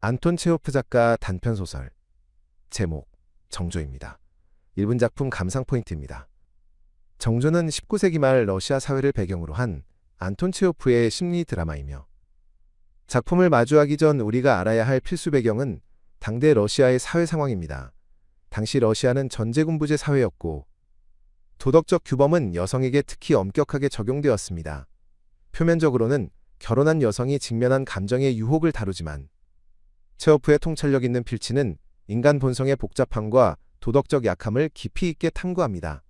안톤 체호프 작가 단편소설 제목 정조입니다. 1분 작품 감상 포인트입니다. 정조는 19세기 말 러시아 사회를 배경으로 한 안톤 체호프의 심리 드라마이며 작품을 마주하기 전 우리가 알아야 할 필수 배경은 당대 러시아의 사회 상황입니다. 당시 러시아는 전제군부제 사회였고 도덕적 규범은 여성에게 특히 엄격하게 적용되었습니다. 표면적으로는 결혼한 여성이 직면한 감정의 유혹을 다루지만 체호프의 통찰력 있는 필치는 인간 본성의 복잡함과 도덕적 약함을 깊이 있게 탐구합니다.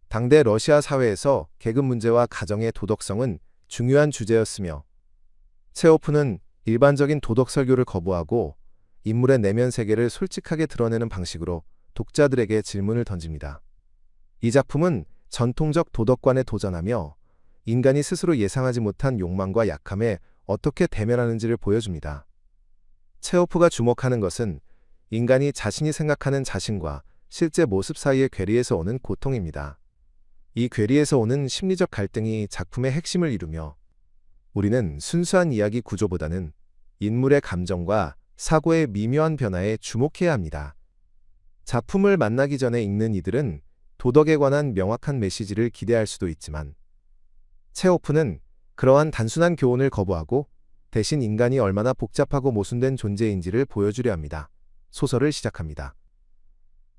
당대 러시아 사회에서 계급 문제와 가정의 도덕성은 중요한 주제였으며 체호프는 일반적인 도덕 설교를 거부하고 인물의 내면 세계를 솔직하게 드러내는 방식으로 독자들에게 질문을 던집니다. 이 작품은 전통적 도덕관에 도전하며 인간이 스스로 예상하지 못한 욕망과 약함에 어떻게 대면하는지를 보여줍니다. 체호프가 주목하는 것은 인간이 자신이 생각하는 자신과 실제 모습 사이의 괴리에서 오는 고통입니다. 이 괴리에서 오는 심리적 갈등이 작품의 핵심을 이루며 우리는 순수한 이야기 구조보다는 인물의 감정과 사고의 미묘한 변화에 주목해야 합니다. 작품을 만나기 전에 읽는 이들은 도덕에 관한 명확한 메시지를 기대할 수도 있지만 체호프는 그러한 단순한 교훈을 거부하고 대신 인간이 얼마나 복잡하고 모순된 존재인지를 보여주려 합니다. 소설을 시작합니다.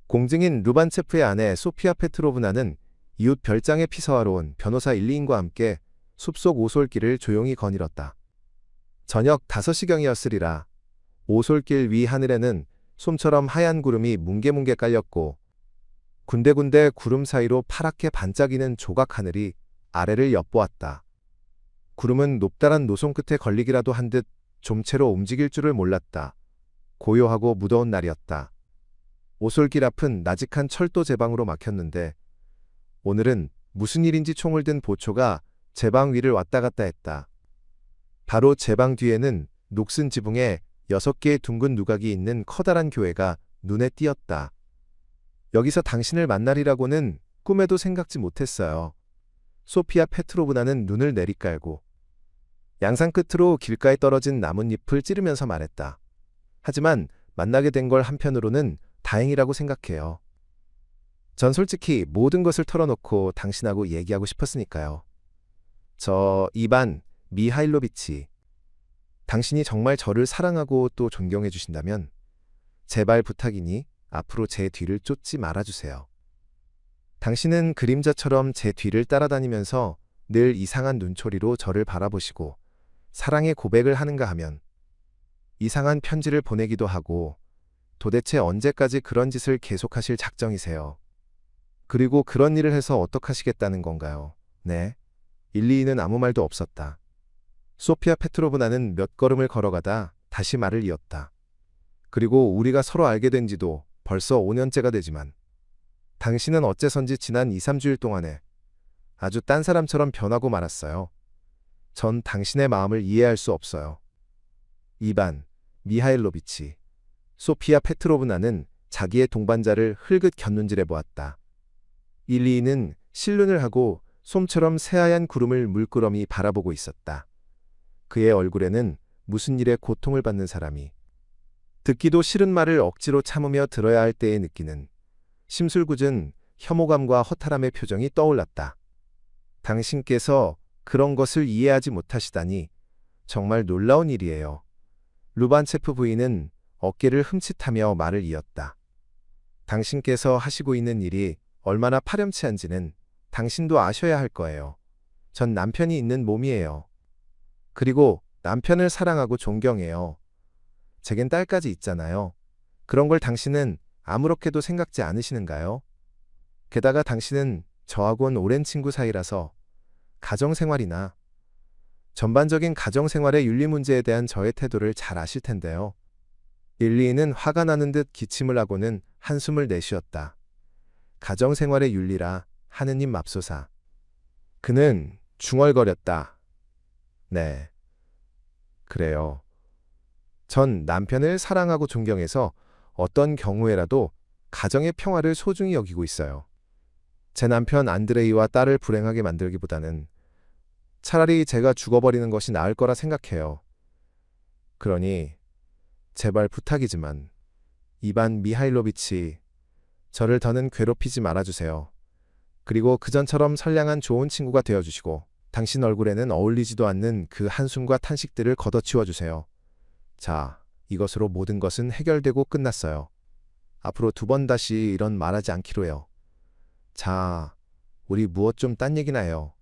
공증인 루반체프의 아내 소피아 페트로브나는 이웃 별장에 피서하러 온 변호사 일리인과 함께 숲속 오솔길을 조용히 거닐었다. 저녁 5시경이었으리라. 오솔길 위 하늘에는 솜처럼 하얀 구름이 뭉게뭉게 깔렸고 군데군데 구름 사이로 파랗게 반짝이는 조각 하늘이 아래를 엿보았다. 구름은 높다란 노송 끝에 걸리기라도 한 듯 좀채로 움직일 줄을 몰랐다. 고요하고 무더운 날이었다. 오솔길 앞은 나직한 철도 제방으로 막혔는데 오늘은 무슨 일인지 총을 든 보초가 제방 위를 왔다 갔다 했다. 바로 제방 뒤에는 녹슨 지붕에 6개의 둥근 누각이 있는 커다란 교회가 눈에 띄었다. 여기서 당신을 만나리라고는 꿈에도 생각지 못했어요. 소피아 페트로브나는 눈을 내리깔고 양산 끝으로 길가에 떨어진 나뭇잎을 찌르면서 말했다. 하지만 만나게 된 걸 한편으로는 다행이라고 생각해요. 전 솔직히 모든 것을 털어놓고 당신하고 얘기하고 싶었으니까요. 저 이반 미하일로비치, 당신이 정말 저를 사랑하고 또 존경해 주신다면 제발 부탁이니 앞으로 제 뒤를 쫓지 말아주세요. 당신은 그림자처럼 제 뒤를 따라다니면서 늘 이상한 눈초리로 저를 바라보시고 사랑의 고백을 하는가 하면 이상한 편지를 보내기도 하고 도대체 언제까지 그런 짓을 계속하실 작정이세요? 그리고 그런 일을 해서 어떡하시겠다는 건가요? 네. 일리이는 아무 말도 없었다. 소피아 페트로브나는 몇 걸음을 걸어가다 다시 말을 이었다. 그리고 우리가 서로 알게 된 지도 벌써 5년째가 되지만 당신은 어째선지 지난 2, 3주일 동안에 아주 딴 사람처럼 변하고 말았어요. 전 당신의 마음을 이해할 수 없어요. 이반 미하일로비치. 소피아 페트로브나는 자기의 동반자를 흘긋 곁눈질해 보았다. 일리이는 실눈을 하고 솜처럼 새하얀 구름을 물끄러미 바라보고 있었다. 그의 얼굴에는 무슨 일에 고통을 받는 사람이 듣기도 싫은 말을 억지로 참으며 들어야 할 때에 느끼는 심술궂은 혐오감과 허탈함의 표정이 떠올랐다. 당신께서 그런 것을 이해하지 못하시다니 정말 놀라운 일이에요. 루반체프 부인은 어깨를 흠칫하며 말을 이었다. 당신께서 하시고 있는 일이 얼마나 파렴치한지는 당신도 아셔야 할 거예요. 전 남편이 있는 몸이에요. 그리고 남편을 사랑하고 존경해요. 제겐 딸까지 있잖아요. 그런 걸 당신은 아무렇게도 생각지 않으시는가요? 게다가 당신은 저하고는 오랜 친구 사이라서 가정생활이나 전반적인 가정생활의 윤리 문제에 대한 저의 태도를 잘 아실 텐데요. 일리이는 화가 나는 듯 기침을 하고는 한숨을 내쉬었다. 가정생활의 윤리라 하느님 맙소사. 그는 중얼거렸다. 네. 그래요. 전 남편을 사랑하고 존경해서 어떤 경우에라도 가정의 평화를 소중히 여기고 있어요. 제 남편 안드레이와 딸을 불행하게 만들기보다는 차라리 제가 죽어버리는 것이 나을 거라 생각해요. 그러니 제발 부탁이지만 이반 미하일로비치, 저를 더는 괴롭히지 말아주세요. 그리고 그전처럼 선량한 좋은 친구가 되어주시고 당신 얼굴에는 어울리지도 않는 그 한숨과 탄식들을 걷어치워주세요. 자, 이것으로 모든 것은 해결되고 끝났어요. 앞으로 두 번 다시 이런 말하지 않기로 해요. 자, 우리 무엇 좀 딴 얘기나 해요.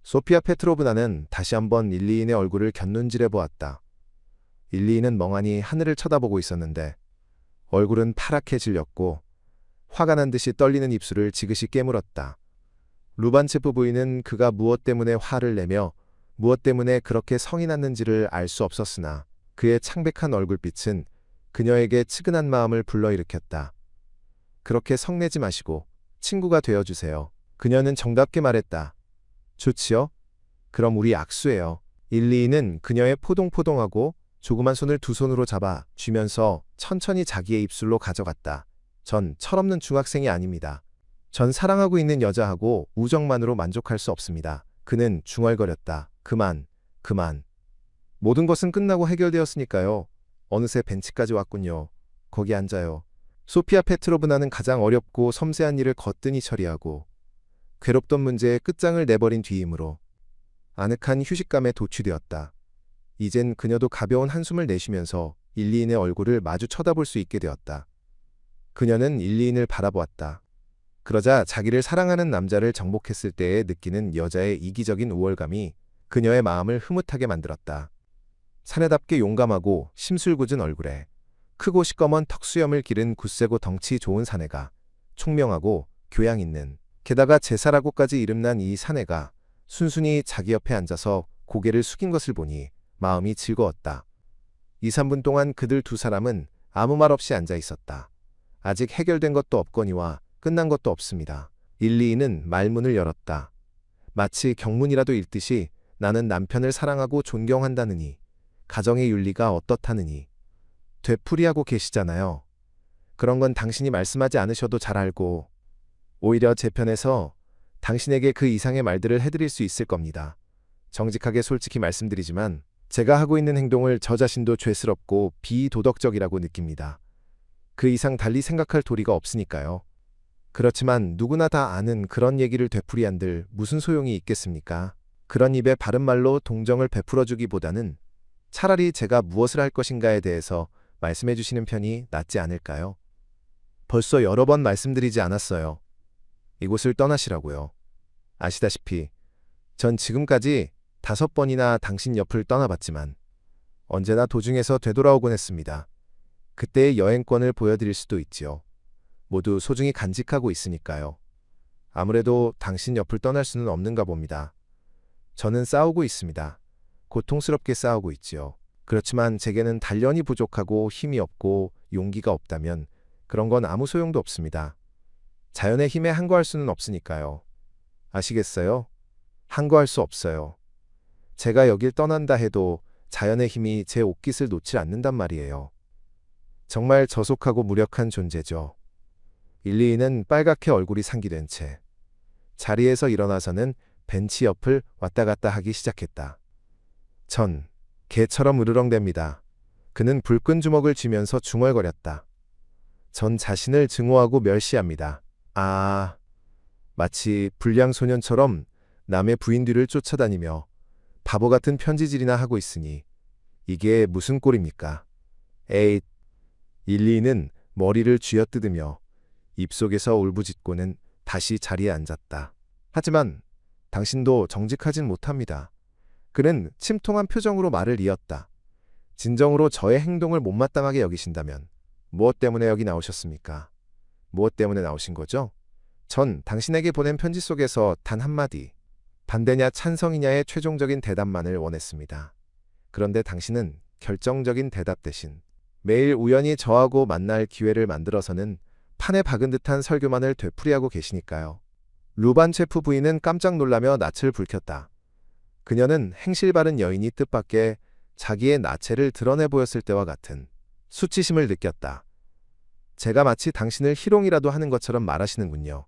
소피아 페트로브나는 다시 한번 일리인의 얼굴을 곁눈질해 보았다. 일리인은 멍하니 하늘을 쳐다보고 있었는데 얼굴은 파랗게 질렸고 화가 난 듯이 떨리는 입술을 지그시 깨물었다. 루반체프 부인은 그가 무엇 때문에 화를 내며 무엇 때문에 그렇게 성이 났는지를 알 수 없었으나 그의 창백한 얼굴빛은 그녀에게 측은한 마음을 불러일으켰다. 그렇게 성내지 마시고 친구가 되어주세요. 그녀는 정답게 말했다. 좋지요? 그럼 우리 악수해요. 일리인은 그녀의 포동포동하고 조그만 손을 두 손으로 잡아 쥐면서 천천히 자기의 입술로 가져갔다. 전 철없는 중학생이 아닙니다. 전 사랑하고 있는 여자하고 우정만으로 만족할 수 없습니다. 그는 중얼거렸다. 그만. 모든 것은 끝나고 해결되었으니까요. 어느새 벤치까지 왔군요. 거기 앉아요. 소피아 페트로브나는 가장 어렵고 섬세한 일을 거뜬히 처리하고 괴롭던 문제의 끝장을 내버린 뒤이므로 아늑한 휴식감에 도취되었다. 이젠 그녀도 가벼운 한숨을 내쉬면서 일리인의 얼굴을 마주 쳐다볼 수 있게 되었다. 그녀는 일리인을 바라보았다. 그러자 자기를 사랑하는 남자를 정복했을 때에 느끼는 여자의 이기적인 우월감이 그녀의 마음을 흐뭇하게 만들었다. 사내답게 용감하고 심술궂은 얼굴에 크고 시꺼먼 턱수염을 기른 굳세고 덩치 좋은 사내가 총명하고 교양 있는, 게다가 제사라고까지 이름난 이 사내가 순순히 자기 옆에 앉아서 고개를 숙인 것을 보니 마음이 즐거웠다. 2, 3분 동안 그들 두 사람은 아무 말 없이 앉아 있었다. 아직 해결된 것도 없거니와 끝난 것도 없습니다. 일리인은 말문을 열었다. 마치 경문이라도 읽듯이 나는 남편을 사랑하고 존경한다느니 가정의 윤리가 어떻다느니 되풀이하고 계시잖아요. 그런 건 당신이 말씀하지 않으셔도 잘 알고 오히려 제 편에서 당신에게 그 이상의 말들을 해드릴 수 있을 겁니다. 정직하게 솔직히 말씀드리지만 제가 하고 있는 행동을 저 자신도 죄스럽고 비도덕적이라고 느낍니다. 그 이상 달리 생각할 도리가 없으니까요. 그렇지만 누구나 다 아는 그런 얘기를 되풀이한들 무슨 소용이 있겠습니까? 그런 입에 바른 말로 동정을 베풀어주기보다는 차라리 제가 무엇을 할 것인가에 대해서 말씀해 주시는 편이 낫지 않을까요? 벌써 여러 번 말씀드리지 않았어요. 이곳을 떠나시라고요. 아시다시피 전 지금까지 5번이나 당신 옆을 떠나봤지만 언제나 도중에서 되돌아오곤 했습니다. 그때의 여행권을 보여드릴 수도 있지요. 모두 소중히 간직하고 있으니까요. 아무래도 당신 옆을 떠날 수는 없는가 봅니다. 저는 싸우고 있습니다. 고통스럽게 싸우고 있지요. 그렇지만 제게는 단련이 부족하고 힘이 없고 용기가 없다면 그런 건 아무 소용도 없습니다. 자연의 힘에 항거할 수는 없으니까요. 아시겠어요? 항거할 수 없어요. 제가 여길 떠난다 해도 자연의 힘이 제 옷깃을 놓지 않는단 말이에요. 정말 저속하고 무력한 존재죠. 일리인은 빨갛게 얼굴이 상기된 채 자리에서 일어나서는 벤치 옆을 왔다 갔다 하기 시작했다. 전 개처럼 으르렁댑니다. 그는 불끈 주먹을 쥐면서 중얼거렸다. 전 자신을 증오하고 멸시합니다. 마치 불량 소년처럼 남의 부인 뒤를 쫓아다니며 바보 같은 편지질이나 하고 있으니 이게 무슨 꼴입니까? 에잇! 일리는 머리를 쥐어뜯으며 입속에서 울부짖고는 다시 자리에 앉았다. 하지만 당신도 정직하진 못합니다. 그는 침통한 표정으로 말을 이었다. 진정으로 저의 행동을 못마땅하게 여기신다면 무엇 때문에 여기 나오셨습니까? 무엇 때문에 나오신 거죠? 전 당신에게 보낸 편지 속에서 단 한마디, 반대냐 찬성이냐의 최종적인 대답만을 원했습니다. 그런데 당신은 결정적인 대답 대신 매일 우연히 저하고 만날 기회를 만들어서는 판에 박은 듯한 설교만을 되풀이하고 계시니까요. 루반체프 부인은 깜짝 놀라며 낯을 붉혔다. 그녀는 행실 바른 여인이 뜻밖의 자기의 나체를 드러내 보였을 때와 같은 수치심을 느꼈다. 제가 마치 당신을 희롱이라도 하는 것처럼 말하시는군요.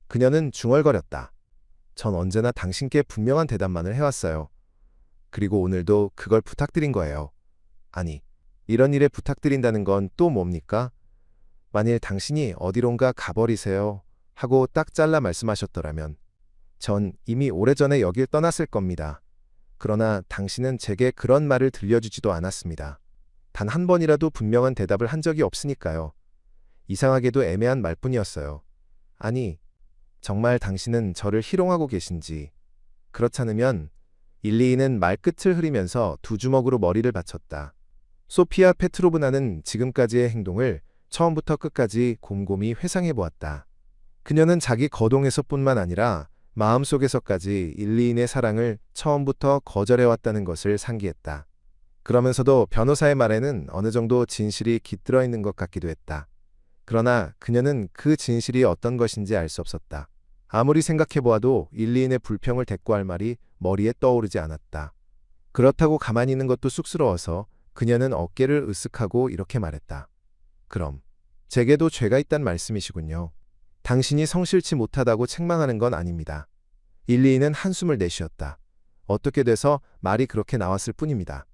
그녀는 중얼거렸다. 전 언제나 당신께 분명한 대답만을 해왔어요. 그리고 오늘도 그걸 부탁드린 거예요. 아니, 이런 일에 부탁드린다는 건 또 뭡니까? 만일 당신이 어디론가 가버리세요 하고 딱 잘라 말씀하셨더라면 전 이미 오래전에 여길 떠났을 겁니다. 그러나 당신은 제게 그런 말을 들려주지도 않았습니다. 단 한 번이라도 분명한 대답을 한 적이 없으니까요. 이상하게도 애매한 말뿐이었어요. 아니, 정말 당신은 저를 희롱하고 계신지. 그렇잖으면 일리이는 말끝을 흐리면서 두 주먹으로 머리를 받쳤다. 소피아 페트로브나는 지금까지의 행동을 처음부터 끝까지 곰곰이 회상해 보았다. 그녀는 자기 거동에서뿐만 아니라 마음속에서까지 일리인의 사랑을 처음부터 거절해왔다는 것을 상기했다. 그러면서도 변호사의 말에는 어느 정도 진실이 깃들어 있는 것 같기도 했다. 그러나 그녀는 그 진실이 어떤 것인지 알 수 없었다. 아무리 생각해보아도 일리인의 불평을 대꾸할 말이 머리에 떠오르지 않았다. 그렇다고 가만히 있는 것도 쑥스러워서 그녀는 어깨를 으쓱하고 이렇게 말했다. 그럼 제게도 죄가 있단 말씀이시군요. 당신이 성실치 못하다고 책망하는 건 아닙니다. 일리인은 한숨을 내쉬었다. 어떻게 돼서 말이 그렇게 나왔을 뿐입니다.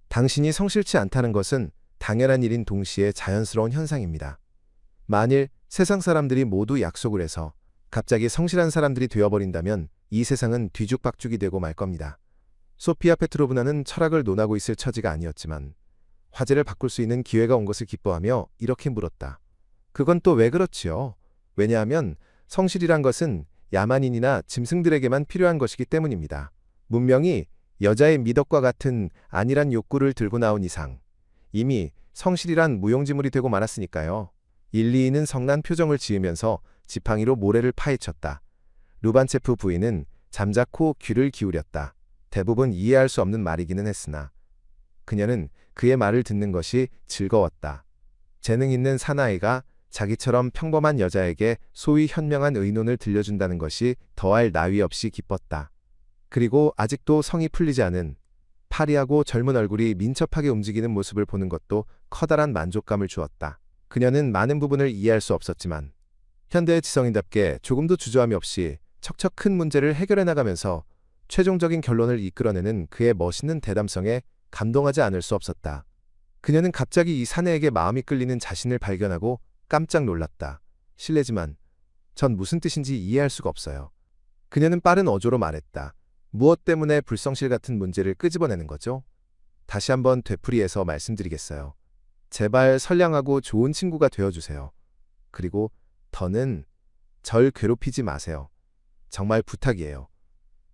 당신이 성실치 않다는 것은 당연한 일인 동시에 자연스러운 현상입니다. 만일 세상 사람들이 모두 약속을 해서 갑자기 성실한 사람들이 되어버린다면 이 세상은 뒤죽박죽이 되고 말 겁니다. 소피아 페트로브나는 철학을 논하고 있을 처지가 아니었지만 화제를 바꿀 수 있는 기회가 온 것을 기뻐하며 이렇게 물었다. 그건 또 왜 그렇지요? 왜냐하면 성실이란 것은 야만인이나 짐승들에게만 필요한 것이기 때문입니다. 문명이 여자의 미덕과 같은 안일한 욕구를 들고 나온 이상 이미 성실이란 무용지물이 되고 말았으니까요. 일리이는 성난 표정을 지으면서 지팡이로 모래를 파헤쳤다. 루반체프 부인은 잠자코 귀를 기울였다. 대부분 이해할 수 없는 말이기는 했으나 그녀는 그의 말을 듣는 것이 즐거웠다. 재능 있는 사나이가 자기처럼 평범한 여자에게 소위 현명한 의논을 들려준다는 것이 더할 나위 없이 기뻤다. 그리고 아직도 성이 풀리지 않은 파리하고 젊은 얼굴이 민첩하게 움직이는 모습을 보는 것도 커다란 만족감을 주었다. 그녀는 많은 부분을 이해할 수 없었지만 현대의 지성인답게 조금도 주저함이 없이 척척 큰 문제를 해결해 나가면서 최종적인 결론을 이끌어내는 그의 멋있는 대담성에 감동하지 않을 수 없었다. 그녀는 갑자기 이 사내에게 마음이 끌리는 자신을 발견하고 깜짝 놀랐다. 실례지만 전 무슨 뜻인지 이해할 수가 없어요. 그녀는 빠른 어조로 말했다. 무엇 때문에 불성실 같은 문제를 끄집어내는 거죠? 다시 한번 되풀이해서 말씀드리겠어요. 제발 선량하고 좋은 친구가 되어주세요. 그리고 더는 절 괴롭히지 마세요. 정말 부탁이에요.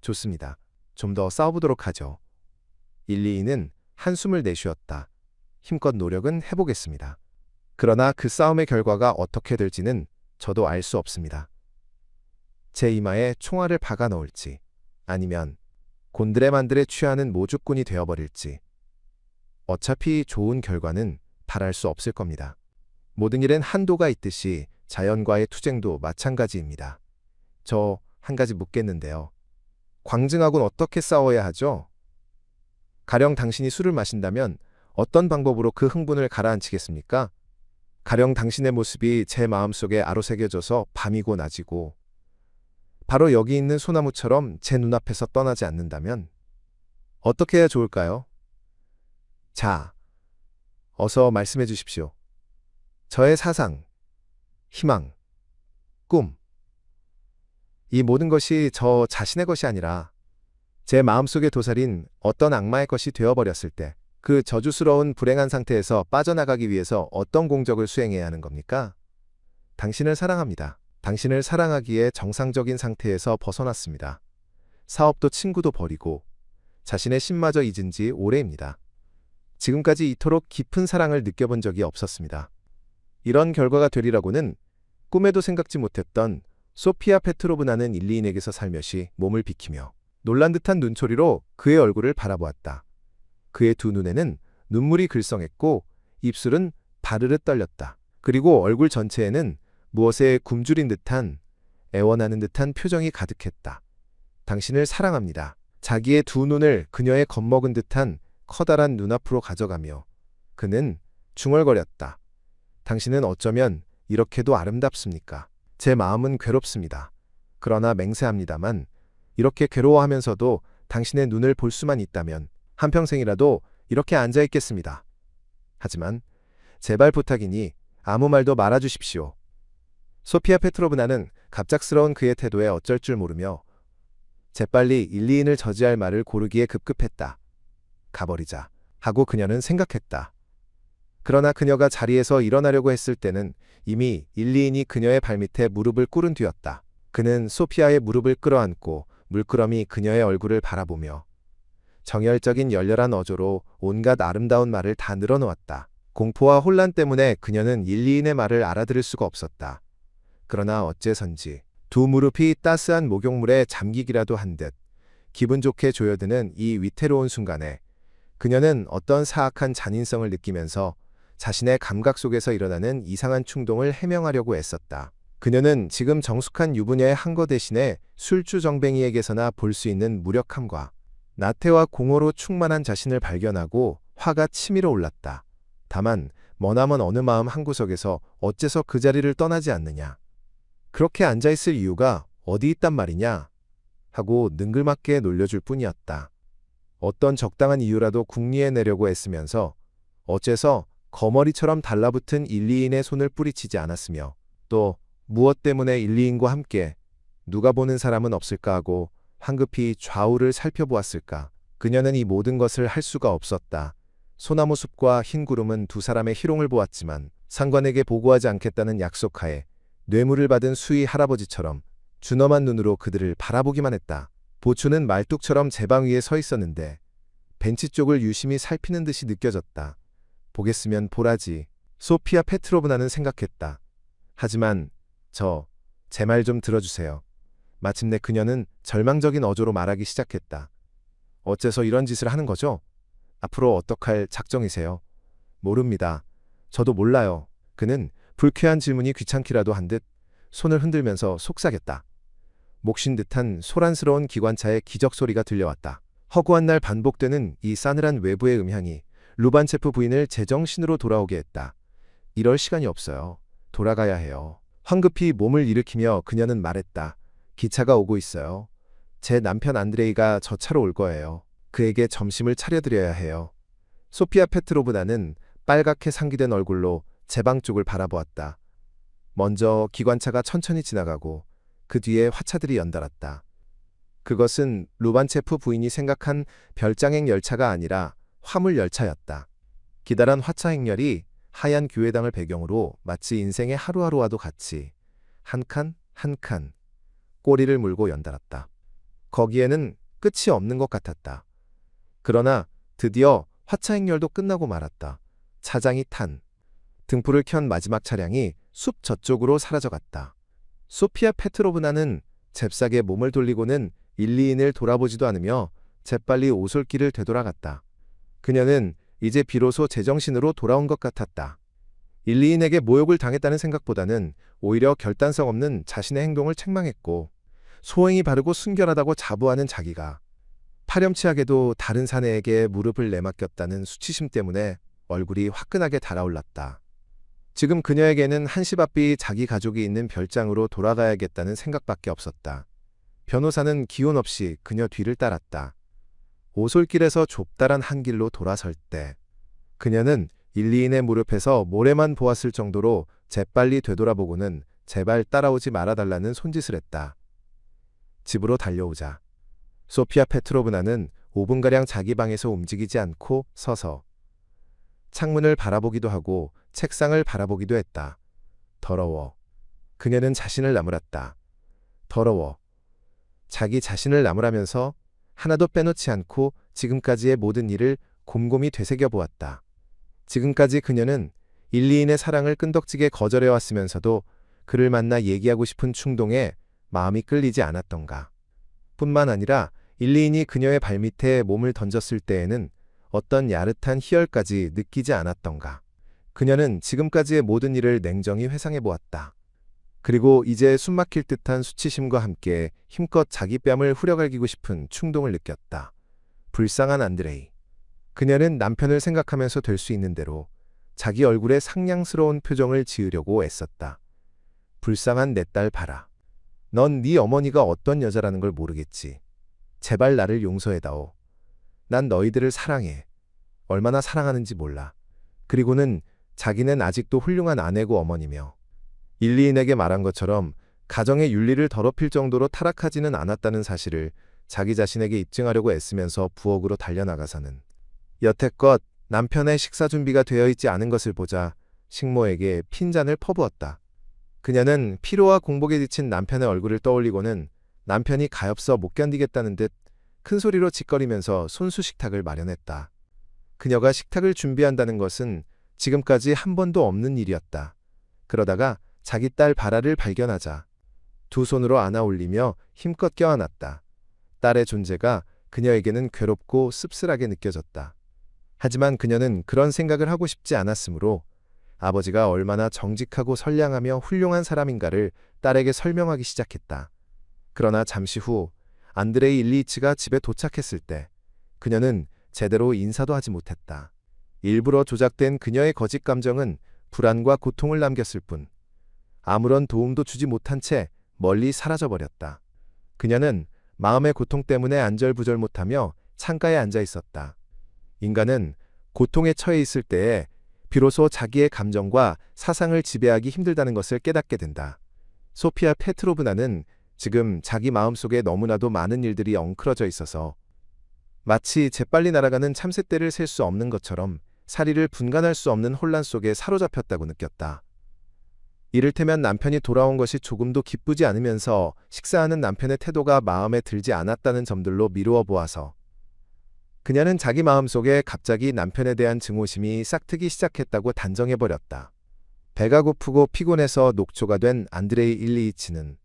좋습니다. 좀 더 싸워보도록 하죠. 일리이는 한숨을 내쉬었다. 힘껏 노력은 해보겠습니다. 그러나 그 싸움의 결과가 어떻게 될지는 저도 알 수 없습니다. 제 이마에 총알을 박아 넣을지 아니면 곤드레만들에 취하는 모죽군이 되어버릴지 어차피 좋은 결과는 바랄 수 없을 겁니다. 모든 일엔 한도가 있듯이 자연과의 투쟁도 마찬가지입니다. 저 한 가지 묻겠는데요. 광증하고는 어떻게 싸워야 하죠? 가령 당신이 술을 마신다면 어떤 방법으로 그 흥분을 가라앉히겠습니까? 가령 당신의 모습이 제 마음속에 아로새겨져서 밤이고 낮이고 바로 여기 있는 소나무처럼 제 눈앞에서 떠나지 않는다면 어떻게 해야 좋을까요? 자, 어서 말씀해 주십시오. 저의 사상, 희망, 꿈, 이 모든 것이 저 자신의 것이 아니라 제 마음속에 도사린 어떤 악마의 것이 되어버렸을 때 그 저주스러운 불행한 상태에서 빠져나가기 위해서 어떤 공적을 수행해야 하는 겁니까? 당신을 사랑합니다. 당신을 사랑하기에 정상적인 상태에서 벗어났습니다. 사업도 친구도 버리고 자신의 신마저 잊은 지 오래입니다. 지금까지 이토록 깊은 사랑을 느껴본 적이 없었습니다. 이런 결과가 되리라고는 꿈에도 생각지 못했던 소피아 페트로브나는 일리인에게서 살며시 몸을 비키며 놀란 듯한 눈초리로 그의 얼굴을 바라보았다. 그의 두 눈에는 눈물이 글썽했고 입술은 바르르 떨렸다. 그리고 얼굴 전체에는 무엇에 굶주린 듯한 애원하는 듯한 표정이 가득했다. 당신을 사랑합니다. 자기의 두 눈을 그녀의 겁먹은 듯한 커다란 눈앞으로 가져가며 그는 중얼거렸다. 당신은 어쩌면 이렇게도 아름답습니까? 제 마음은 괴롭습니다. 그러나 맹세합니다만 이렇게 괴로워하면서도 당신의 눈을 볼 수만 있다면 한평생이라도 이렇게 앉아있겠습니다. 하지만 제발 부탁이니 아무 말도 말아주십시오. 소피아 페트로브나는 갑작스러운 그의 태도에 어쩔 줄 모르며 재빨리 일리인을 저지할 말을 고르기에 급급했다. 가버리자 하고 그녀는 생각했다. 그러나 그녀가 자리에서 일어나려고 했을 때는 이미 일리인이 그녀의 발밑에 무릎을 꿇은 뒤였다. 그는 소피아의 무릎을 끌어안고 물끄러미 그녀의 얼굴을 바라보며 정열적인 열렬한 어조로 온갖 아름다운 말을 다 늘어놓았다. 공포와 혼란 때문에 그녀는 일리인의 말을 알아들을 수가 없었다. 그러나 어째선지 두 무릎이 따스한 목욕물에 잠기기라도 한 듯 기분 좋게 조여드는 이 위태로운 순간에 그녀는 어떤 사악한 잔인성을 느끼면서 자신의 감각 속에서 일어나는 이상한 충동을 해명하려고 애썼다. 그녀는 지금 정숙한 유부녀의 한거 대신에 술주정뱅이에게서나 볼 수 있는 무력함과 나태와 공허로 충만한 자신을 발견하고 화가 치밀어 올랐다. 다만 머나먼 어느 마음 한구석에서 어째서 그 자리를 떠나지 않느냐. 그렇게 앉아있을 이유가 어디 있단 말이냐 하고 능글맞게 놀려줄 뿐이었다. 어떤 적당한 이유라도 궁리해내려고 애쓰면서 어째서 거머리처럼 달라붙은 일리인의 손을 뿌리치지 않았으며 또 무엇 때문에 일리인과 함께 누가 보는 사람은 없을까 하고 황급히 좌우를 살펴보았을까. 그녀는 이 모든 것을 할 수가 없었다. 소나무 숲과 흰 구름은 두 사람의 희롱을 보았지만 상관에게 보고하지 않겠다는 약속하에 뇌물을 받은 수의 할아버지처럼 준엄한 눈으로 그들을 바라보기만 했다. 보추는 말뚝처럼 제방 위에 서 있었는데 벤치 쪽을 유심히 살피는 듯이 느껴졌다. 보겠으면 보라지. 소피아 페트로브나는 생각했다. 하지만 제 말 좀 들어주세요. 마침내 그녀는 절망적인 어조로 말하기 시작했다. 어째서 이런 짓을 하는 거죠? 앞으로 어떡할 작정이세요? 모릅니다. 저도 몰라요. 그는 불쾌한 질문이 귀찮기라도 한 듯 손을 흔들면서 속삭였다. 목신 듯한 소란스러운 기관차의 기적 소리가 들려왔다. 허구한 날 반복되는 이 싸늘한 외부의 음향이 루반체프 부인을 제정신으로 돌아오게 했다. 이럴 시간이 없어요. 돌아가야 해요. 황급히 몸을 일으키며 그녀는 말했다. 기차가 오고 있어요. 제 남편 안드레이가 저 차로 올 거예요. 그에게 점심을 차려드려야 해요. 소피아 페트로브나는 빨갛게 상기된 얼굴로 제방 쪽을 바라보았다. 먼저 기관차가 천천히 지나가고 그 뒤에 화차들이 연달았다. 그것은 루반체프 부인이 생각한 별장행 열차가 아니라 화물 열차였다. 기다란 화차 행렬이 하얀 교회당을 배경으로 마치 인생의 하루하루와도 같이 한 칸 한 칸 꼬리를 물고 연달았다. 거기에는 끝이 없는 것 같았다. 그러나 드디어 화차 행렬도 끝나고 말았다. 차장이 탄 등불을 켠 마지막 차량이 숲 저쪽으로 사라져갔다. 소피아 페트로브나는 잽싸게 몸을 돌리고는 일리인을 돌아보지도 않으며 재빨리 오솔길을 되돌아갔다. 그녀는 이제 비로소 제정신으로 돌아온 것 같았다. 일리인에게 모욕을 당했다는 생각보다는 오히려 결단성 없는 자신의 행동을 책망했고 소행이 바르고 순결하다고 자부하는 자기가 파렴치하게도 다른 사내에게 무릎을 내맡겼다는 수치심 때문에 얼굴이 화끈하게 달아올랐다. 지금 그녀에게는 한시바삐 자기 가족이 있는 별장으로 돌아가야겠다는 생각밖에 없었다. 변호사는 기운 없이 그녀 뒤를 따랐다. 오솔길에서 좁다란 한 길로 돌아설 때 그녀는 일리인의 무릎에서 모래만 보았을 정도로 재빨리 되돌아보고는 제발 따라오지 말아달라는 손짓을 했다. 집으로 달려오자 소피아 페트로브나는 5분가량 자기 방에서 움직이지 않고 서서 창문을 바라보기도 하고 책상을 바라보기도 했다. 더러워. 그녀는 자신을 나무랐다. 더러워. 자기 자신을 나무라면서 하나도 빼놓지 않고 지금까지의 모든 일을 곰곰이 되새겨보았다. 지금까지 그녀는 일리인의 사랑을 끈덕지게 거절해왔으면서도 그를 만나 얘기하고 싶은 충동에 마음이 끌리지 않았던가. 뿐만 아니라 일리인이 그녀의 발밑에 몸을 던졌을 때에는 어떤 야릇한 희열까지 느끼지 않았던가. 그녀는 지금까지의 모든 일을 냉정히 회상해보았다. 그리고 이제 숨막힐 듯한 수치심과 함께 힘껏 자기 뺨을 후려갈기고 싶은 충동을 느꼈다. 불쌍한 안드레이. 그녀는 남편을 생각하면서 될 수 있는 대로 자기 얼굴에 상냥스러운 표정을 지으려고 애썼다. 불쌍한 내 딸 봐라. 넌 네 어머니가 어떤 여자라는 걸 모르겠지. 제발 나를 용서해다오. 난 너희들을 사랑해. 얼마나 사랑하는지 몰라. 그리고는 자기는 아직도 훌륭한 아내고 어머니며 일리인에게 말한 것처럼 가정의 윤리를 더럽힐 정도로 타락하지는 않았다는 사실을 자기 자신에게 입증하려고 애쓰면서 부엌으로 달려나가서는 여태껏 남편의 식사 준비가 되어 있지 않은 것을 보자 식모에게 핀잔을 퍼부었다. 그녀는 피로와 공복에 지친 남편의 얼굴을 떠올리고는 남편이 가엾어 못 견디겠다는 듯 큰 소리로 짓거리면서 손수 식탁을 마련했다. 그녀가 식탁을 준비한다는 것은 지금까지 한 번도 없는 일이었다. 그러다가 자기 딸 바라를 발견하자 두 손으로 안아 올리며 힘껏 껴안았다. 딸의 존재가 그녀에게는 괴롭고 씁쓸하게 느껴졌다. 하지만 그녀는 그런 생각을 하고 싶지 않았으므로 아버지가 얼마나 정직하고 선량하며 훌륭한 사람인가를 딸에게 설명하기 시작했다. 그러나 잠시 후 안드레이 일리이치가 집에 도착했을 때 그녀는 제대로 인사도 하지 못했다. 일부러 조작된 그녀의 거짓 감정은 불안과 고통을 남겼을 뿐 아무런 도움도 주지 못한 채 멀리 사라져버렸다. 그녀는 마음의 고통 때문에 안절부절 못하며 창가에 앉아 있었다. 인간은 고통에 처해 있을 때에 비로소 자기의 감정과 사상을 지배하기 힘들다는 것을 깨닫게 된다. 소피아 페트로브나는 지금 자기 마음속에 너무나도 많은 일들이 엉클어져 있어서 마치 재빨리 날아가는 참새떼를 셀 수 없는 것처럼 사리를 분간할 수 없는 혼란 속에 사로잡혔다고 느꼈다. 이를테면 남편이 돌아온 것이 조금도 기쁘지 않으면서 식사하는 남편의 태도가 마음에 들지 않았다는 점들로 미루어 보아서 그녀는 자기 마음속에 갑자기 남편에 대한 증오심이 싹트기 시작했다고 단정해버렸다. 배가 고프고 피곤해서 녹초가 된 안드레이 일리이치는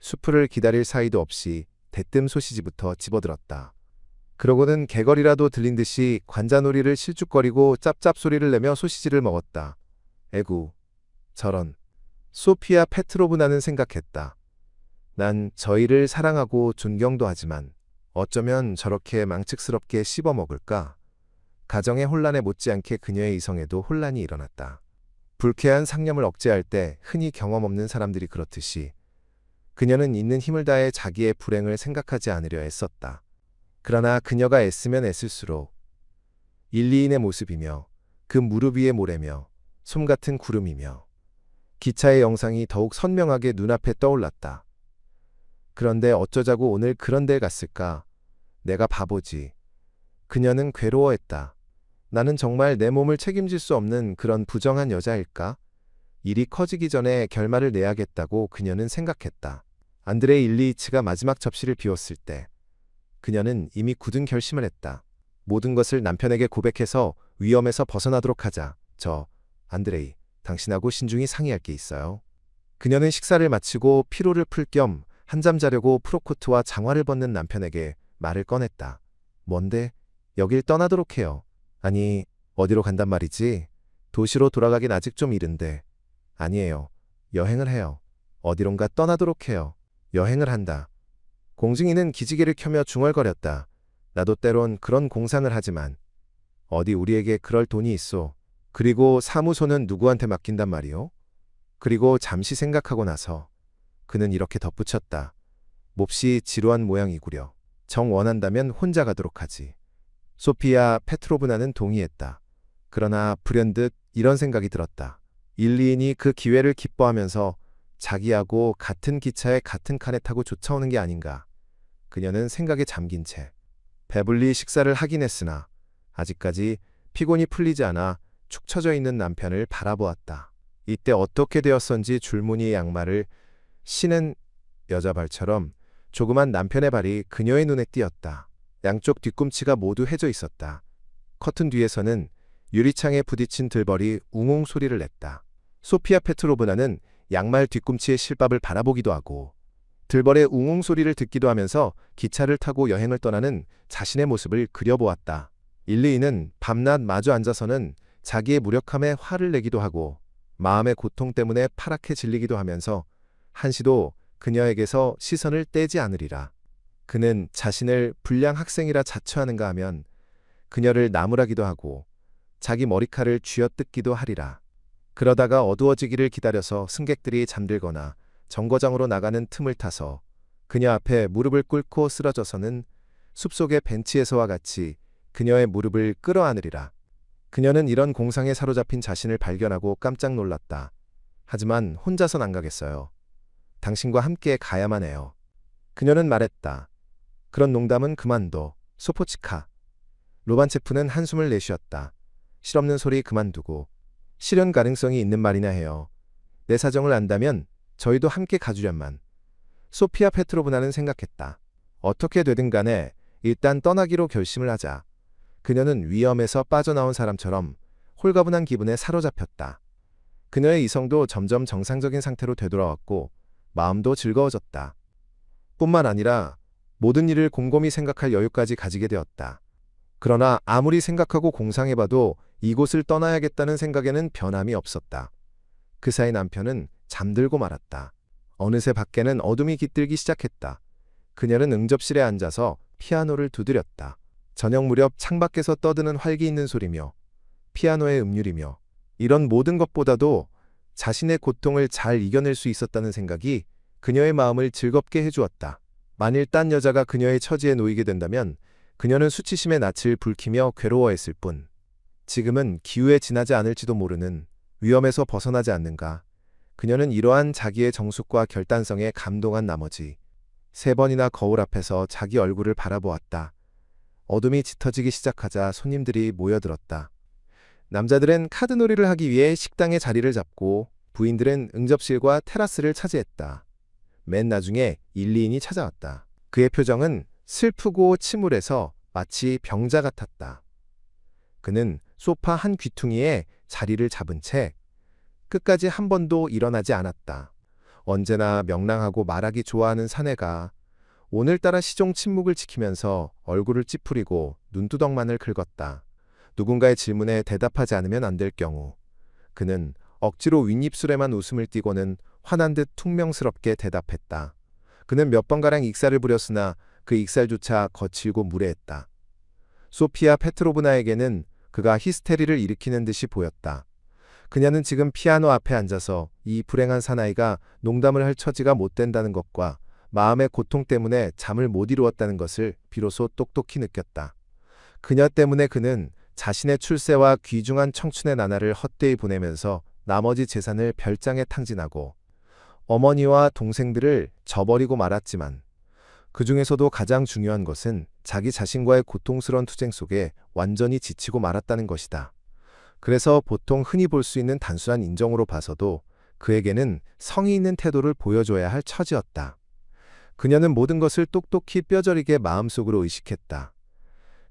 수프를 기다릴 사이도 없이 대뜸 소시지부터 집어들었다. 그러고는 개걸이라도 들린 듯이 관자놀이를 실죽거리고 짭짭 소리를 내며 소시지를 먹었다. 에구, 저런. 소피아 페트로브나는 생각했다. 난 저희를 사랑하고 존경도 하지만 어쩌면 저렇게 망측스럽게 씹어먹을까? 가정의 혼란에 못지않게 그녀의 이성에도 혼란이 일어났다. 불쾌한 상념을 억제할 때 흔히 경험 없는 사람들이 그렇듯이 그녀는 있는 힘을 다해 자기의 불행을 생각하지 않으려 애썼다. 그러나 그녀가 애쓰면 애쓸수록 일리인의 모습이며 그 무릎 위의 모래며 솜 같은 구름이며 기차의 영상이 더욱 선명하게 눈앞에 떠올랐다. 그런데 어쩌자고 오늘 그런 데를 갔을까? 내가 바보지. 그녀는 괴로워했다. 나는 정말 내 몸을 책임질 수 없는 그런 부정한 여자일까? 일이 커지기 전에 결말을 내야겠다고 그녀는 생각했다. 안드레이 일리이치가 마지막 접시를 비웠을 때 그녀는 이미 굳은 결심을 했다. 모든 것을 남편에게 고백해서 위험에서 벗어나도록 하자. 안드레이, 당신하고 신중히 상의할 게 있어요. 그녀는 식사를 마치고 피로를 풀 겸 한잠 자려고 프로코트와 장화를 벗는 남편에게 말을 꺼냈다. 뭔데? 여길 떠나도록 해요. 아니, 어디로 간단 말이지? 도시로 돌아가긴 아직 좀 이른데. 아니에요. 여행을 해요. 어디론가 떠나도록 해요. 여행을 한다. 공증이는 기지개를 켜며 중얼거렸다. 나도 때론 그런 공상을 하지만 어디 우리에게 그럴 돈이 있어. 그리고 사무소는 누구한테 맡긴단 말이오? 그리고 잠시 생각하고 나서 그는 이렇게 덧붙였다. 몹시 지루한 모양이구려. 정 원한다면 혼자 가도록 하지. 소피아 페트로브나는 동의했다. 그러나 불현듯 이런 생각이 들었다. 일리인이 그 기회를 기뻐하면서 자기하고 같은 기차에 같은 칸에 타고 쫓아오는 게 아닌가. 그녀는 생각에 잠긴 채 배불리 식사를 하긴 했으나 아직까지 피곤이 풀리지 않아 축 처져 있는 남편을 바라보았다. 이때 어떻게 되었던지 줄무늬의 양말을 신은 여자 발처럼 조그만 남편의 발이 그녀의 눈에 띄었다. 양쪽 뒤꿈치가 모두 해져 있었다. 커튼 뒤에서는 유리창에 부딪힌 들벌이 웅웅 소리를 냈다. 소피아 페트로브나는 양말 뒤꿈치의 실밥을 바라보기도 하고 들벌의 웅웅 소리를 듣기도 하면서 기차를 타고 여행을 떠나는 자신의 모습을 그려보았다. 일리인은 밤낮 마주 앉아서는 자기의 무력함에 화를 내기도 하고 마음의 고통 때문에 파랗게 질리기도 하면서 한시도 그녀에게서 시선을 떼지 않으리라. 그는 자신을 불량 학생이라 자처하는가 하면 그녀를 나무라기도 하고 자기 머리칼을 쥐어뜯기도 하리라. 그러다가 어두워지기를 기다려서 승객들이 잠들거나 정거장으로 나가는 틈을 타서 그녀 앞에 무릎을 꿇고 쓰러져서는 숲속의 벤치에서와 같이 그녀의 무릎을 끌어안으리라. 그녀는 이런 공상에 사로잡힌 자신을 발견하고 깜짝 놀랐다. 하지만 혼자선 안 가겠어요. 당신과 함께 가야만 해요. 그녀는 말했다. 그런 농담은 그만둬. 소포치카. 로반체프는 한숨을 내쉬었다. 실없는 소리 그만두고 실현 가능성이 있는 말이나 해요. 내 사정을 안다면 저희도 함께 가주련만. 소피아 페트로브나는 생각했다. 어떻게 되든 간에 일단 떠나기로 결심을 하자. 그녀는 위험에서 빠져나온 사람처럼 홀가분한 기분에 사로잡혔다. 그녀의 이성도 점점 정상적인 상태로 되돌아왔고 마음도 즐거워졌다. 뿐만 아니라 모든 일을 곰곰이 생각할 여유까지 가지게 되었다. 그러나 아무리 생각하고 공상해봐도 이곳을 떠나야겠다는 생각에는 변함이 없었다. 그 사이 남편은 잠들고 말았다. 어느새 밖에는 어둠이 깃들기 시작했다. 그녀는 응접실에 앉아서 피아노를 두드렸다. 저녁 무렵 창밖에서 떠드는 활기 있는 소리며 피아노의 음률이며 이런 모든 것보다도 자신의 고통을 잘 이겨낼 수 있었다는 생각이 그녀의 마음을 즐겁게 해주었다. 만일 딴 여자가 그녀의 처지에 놓이게 된다면 그녀는 수치심의 낯을 붉히며 괴로워했을 뿐. 지금은 기우에 지나지 않을지도 모르는 위험에서 벗어나지 않는가. 그녀는 이러한 자기의 정숙과 결단성에 감동한 나머지 3번이나 거울 앞에서 자기 얼굴을 바라보았다. 어둠이 짙어지기 시작하자 손님들이 모여들었다. 남자들은 카드놀이를 하기 위해 식당에 자리를 잡고 부인들은 응접실과 테라스를 차지했다. 맨 나중에 일리인이 찾아왔다. 그의 표정은 슬프고 침울해서 마치 병자 같았다. 그는 소파 한 귀퉁이에 자리를 잡은 채 끝까지 한 번도 일어나지 않았다. 언제나 명랑하고 말하기 좋아하는 사내가 오늘따라 시종 침묵을 지키면서 얼굴을 찌푸리고 눈두덩만을 긁었다. 누군가의 질문에 대답하지 않으면 안 될 경우 그는 억지로 윗입술에만 웃음을 띠고는 화난 듯 퉁명스럽게 대답했다. 그는 몇 번가량 익살을 부렸으나 그 익살조차 거칠고 무례했다. 소피아 페트로브나에게는 그가 히스테리를 일으키는 듯이 보였다. 그녀는 지금 피아노 앞에 앉아서 이 불행한 사나이가 농담을 할 처지가 못 된다는 것과 마음의 고통 때문에 잠을 못 이루었다는 것을 비로소 똑똑히 느꼈다. 그녀 때문에 그는 자신의 출세와 귀중한 청춘의 나날을 헛되이 보내면서 나머지 재산을 별장에 탕진하고 어머니와 동생들을 저버리고 말았지만 그 중에서도 가장 중요한 것은 자기 자신과의 고통스러운 투쟁 속에 완전히 지치고 말았다는 것이다. 그래서 보통 흔히 볼 수 있는 단순한 인정으로 봐서도 그에게는 성의 있는 태도를 보여줘야 할 처지였다. 그녀는 모든 것을 똑똑히 뼈저리게 마음속으로 의식했다.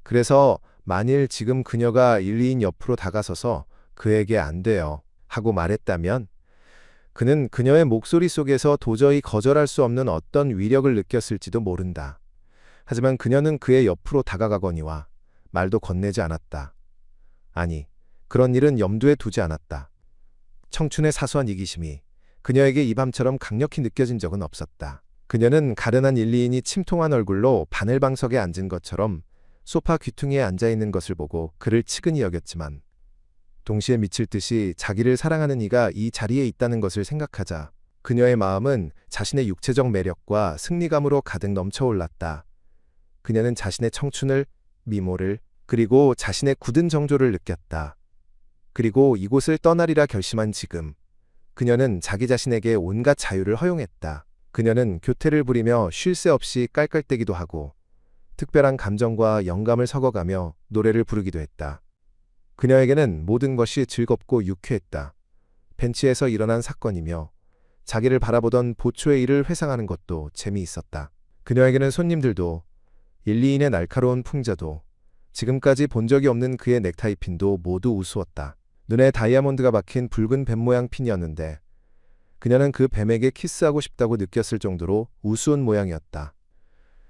그래서 만일 지금 그녀가 일리인 옆으로 다가서서 그에게 안 돼요 하고 말했다면 그는 그녀의 목소리 속에서 도저히 거절할 수 없는 어떤 위력을 느꼈을지도 모른다. 하지만 그녀는 그의 옆으로 다가가거니와 말도 건네지 않았다. 아니, 그런 일은 염두에 두지 않았다. 청춘의 사소한 이기심이 그녀에게 이 밤처럼 강력히 느껴진 적은 없었다. 그녀는 가련한 일리인이 침통한 얼굴로 바늘방석에 앉은 것처럼 소파 귀퉁이에 앉아있는 것을 보고 그를 측은히 여겼지만 동시에 미칠 듯이 자기를 사랑하는 이가 이 자리에 있다는 것을 생각하자 그녀의 마음은 자신의 육체적 매력과 승리감으로 가득 넘쳐올랐다. 그녀는 자신의 청춘을, 미모를, 그리고 자신의 굳은 정조를 느꼈다. 그리고 이곳을 떠나리라 결심한 지금 그녀는 자기 자신에게 온갖 자유를 허용했다. 그녀는 교태를 부리며 쉴 새 없이 깔깔대기도 하고 특별한 감정과 영감을 섞어가며 노래를 부르기도 했다. 그녀에게는 모든 것이 즐겁고 유쾌했다. 벤치에서 일어난 사건이며 자기를 바라보던 보초의 일을 회상하는 것도 재미있었다. 그녀에게는 손님들도 일리인의 날카로운 풍자도 지금까지 본 적이 없는 그의 넥타이 핀도 모두 우스웠다. 눈에 다이아몬드가 박힌 붉은 뱀 모양 핀이었는데 그녀는 그 뱀에게 키스하고 싶다고 느꼈을 정도로 우스운 모양이었다.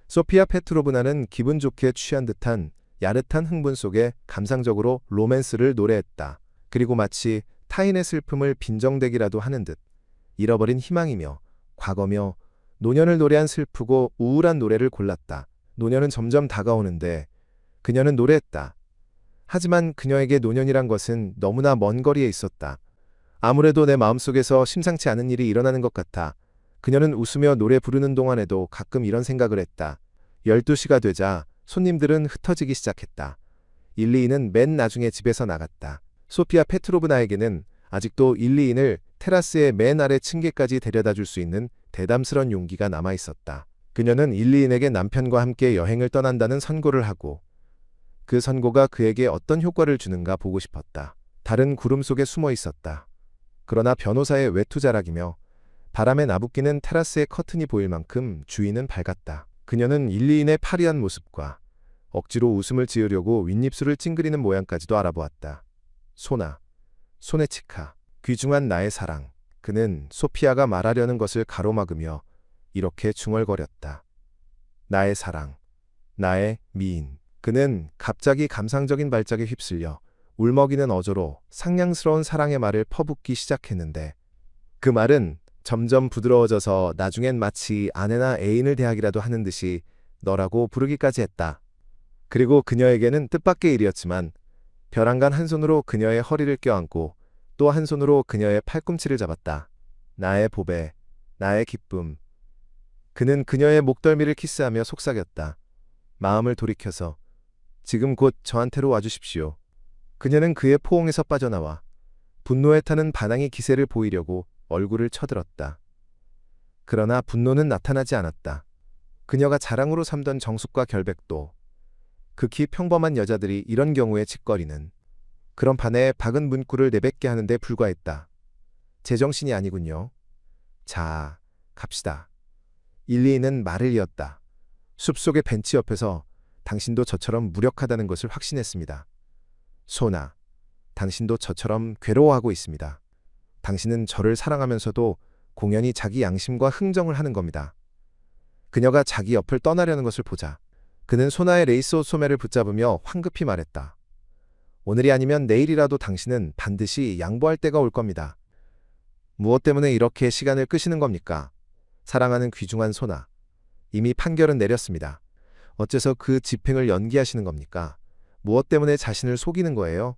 소피아 페트로브나는 기분 좋게 취한 듯한 야릇한 흥분 속에 감상적으로 로맨스를 노래했다. 그리고 마치 타인의 슬픔을 빈정대기라도 하는 듯 잃어버린 희망이며 과거며 노년을 노래한 슬프고 우울한 노래를 골랐다. 노년은 점점 다가오는데 그녀는 노래했다. 하지만 그녀에게 노년이란 것은 너무나 먼 거리에 있었다. 아무래도 내 마음속에서 심상치 않은 일이 일어나는 것 같아. 그녀는 웃으며 노래 부르는 동안에도 가끔 이런 생각을 했다. 12시가 되자 손님들은 흩어지기 시작했다. 일리인은 맨 나중에 집에서 나갔다. 소피아 페트로브나에게는 아직도 일리인을 테라스의 맨 아래 층계까지 데려다 줄 수 있는 대담스런 용기가 남아 있었다. 그녀는 일리인에게 남편과 함께 여행을 떠난다는 선고를 하고 그 선고가 그에게 어떤 효과를 주는가 보고 싶었다. 달은 구름 속에 숨어 있었다. 그러나 변호사의 외투자락이며 바람에 나부끼는 테라스의 커튼이 보일 만큼 주위는 밝았다. 그녀는 일리인의 파리한 모습과 억지로 웃음을 지으려고 윗입술을 찡그리는 모양까지도 알아보았다. 소나, 소네치카, 귀중한 나의 사랑. 그는 소피아가 말하려는 것을 가로막으며 이렇게 중얼거렸다. 나의 사랑, 나의 미인. 그는 갑자기 감상적인 발작에 휩쓸려 울먹이는 어조로 상냥스러운 사랑의 말을 퍼붓기 시작했는데 그 말은 점점 부드러워져서 나중엔 마치 아내나 애인을 대하기라도 하는 듯이 너라고 부르기까지 했다. 그리고 그녀에게는 뜻밖의 일이었지만 벼랑간 한 손으로 그녀의 허리를 껴안고 또 한 손으로 그녀의 팔꿈치를 잡았다. 나의 보배, 나의 기쁨. 그는 그녀의 목덜미를 키스하며 속삭였다. 마음을 돌이켜서 지금 곧 저한테로 와주십시오. 그녀는 그의 포옹에서 빠져나와 분노에 타는 반항의 기세를 보이려고 얼굴을 쳐들었다. 그러나 분노는 나타나지 않았다. 그녀가 자랑으로 삼던 정숙과 결백도 극히 평범한 여자들이 이런 경우에 짓거리는 그런 판에 박은 문구를 내뱉게 하는데 불과했다. 제정신이 아니군요. 자, 갑시다. 일리인은 말을 이었다. 숲속의 벤치 옆에서 당신도 저처럼 무력하다는 것을 확신했습니다. 소나, 당신도 저처럼 괴로워하고 있습니다. 당신은 저를 사랑하면서도 공연히 자기 양심과 흥정을 하는 겁니다. 그녀가 자기 옆을 떠나려는 것을 보자 그는 소나의 레이스 옷 소매를 붙잡으며 황급히 말했다. 오늘이 아니면 내일이라도 당신은 반드시 양보할 때가 올 겁니다. 무엇 때문에 이렇게 시간을 끄시는 겁니까? 사랑하는 귀중한 소나. 이미 판결은 내렸습니다. 어째서 그 집행을 연기하시는 겁니까? 무엇 때문에 자신을 속이는 거예요?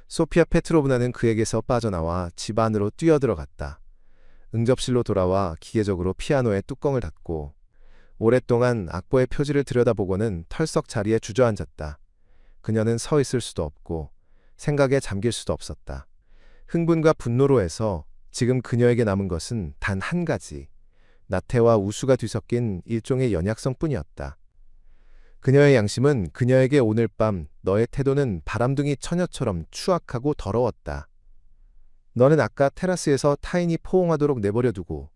소피아 페트로브나는 그에게서 빠져나와 집 안으로 뛰어들어갔다. 응접실로 돌아와 기계적으로 피아노의 뚜껑을 닫고 오랫동안 악보의 표지를 들여다보고는 털썩 자리에 주저앉았다. 그녀는 서 있을 수도 없고 생각에 잠길 수도 없었다. 흥분과 분노로 해서 지금 그녀에게 남은 것은 단 한 가지, 나태와 우수가 뒤섞인 일종의 연약성뿐이었다. 그녀의 양심은 그녀에게 오늘 밤 너의 태도는 바람둥이 처녀처럼 추악하고 더러웠다. 너는 아까 테라스에서 타인이 포옹하도록 내버려두고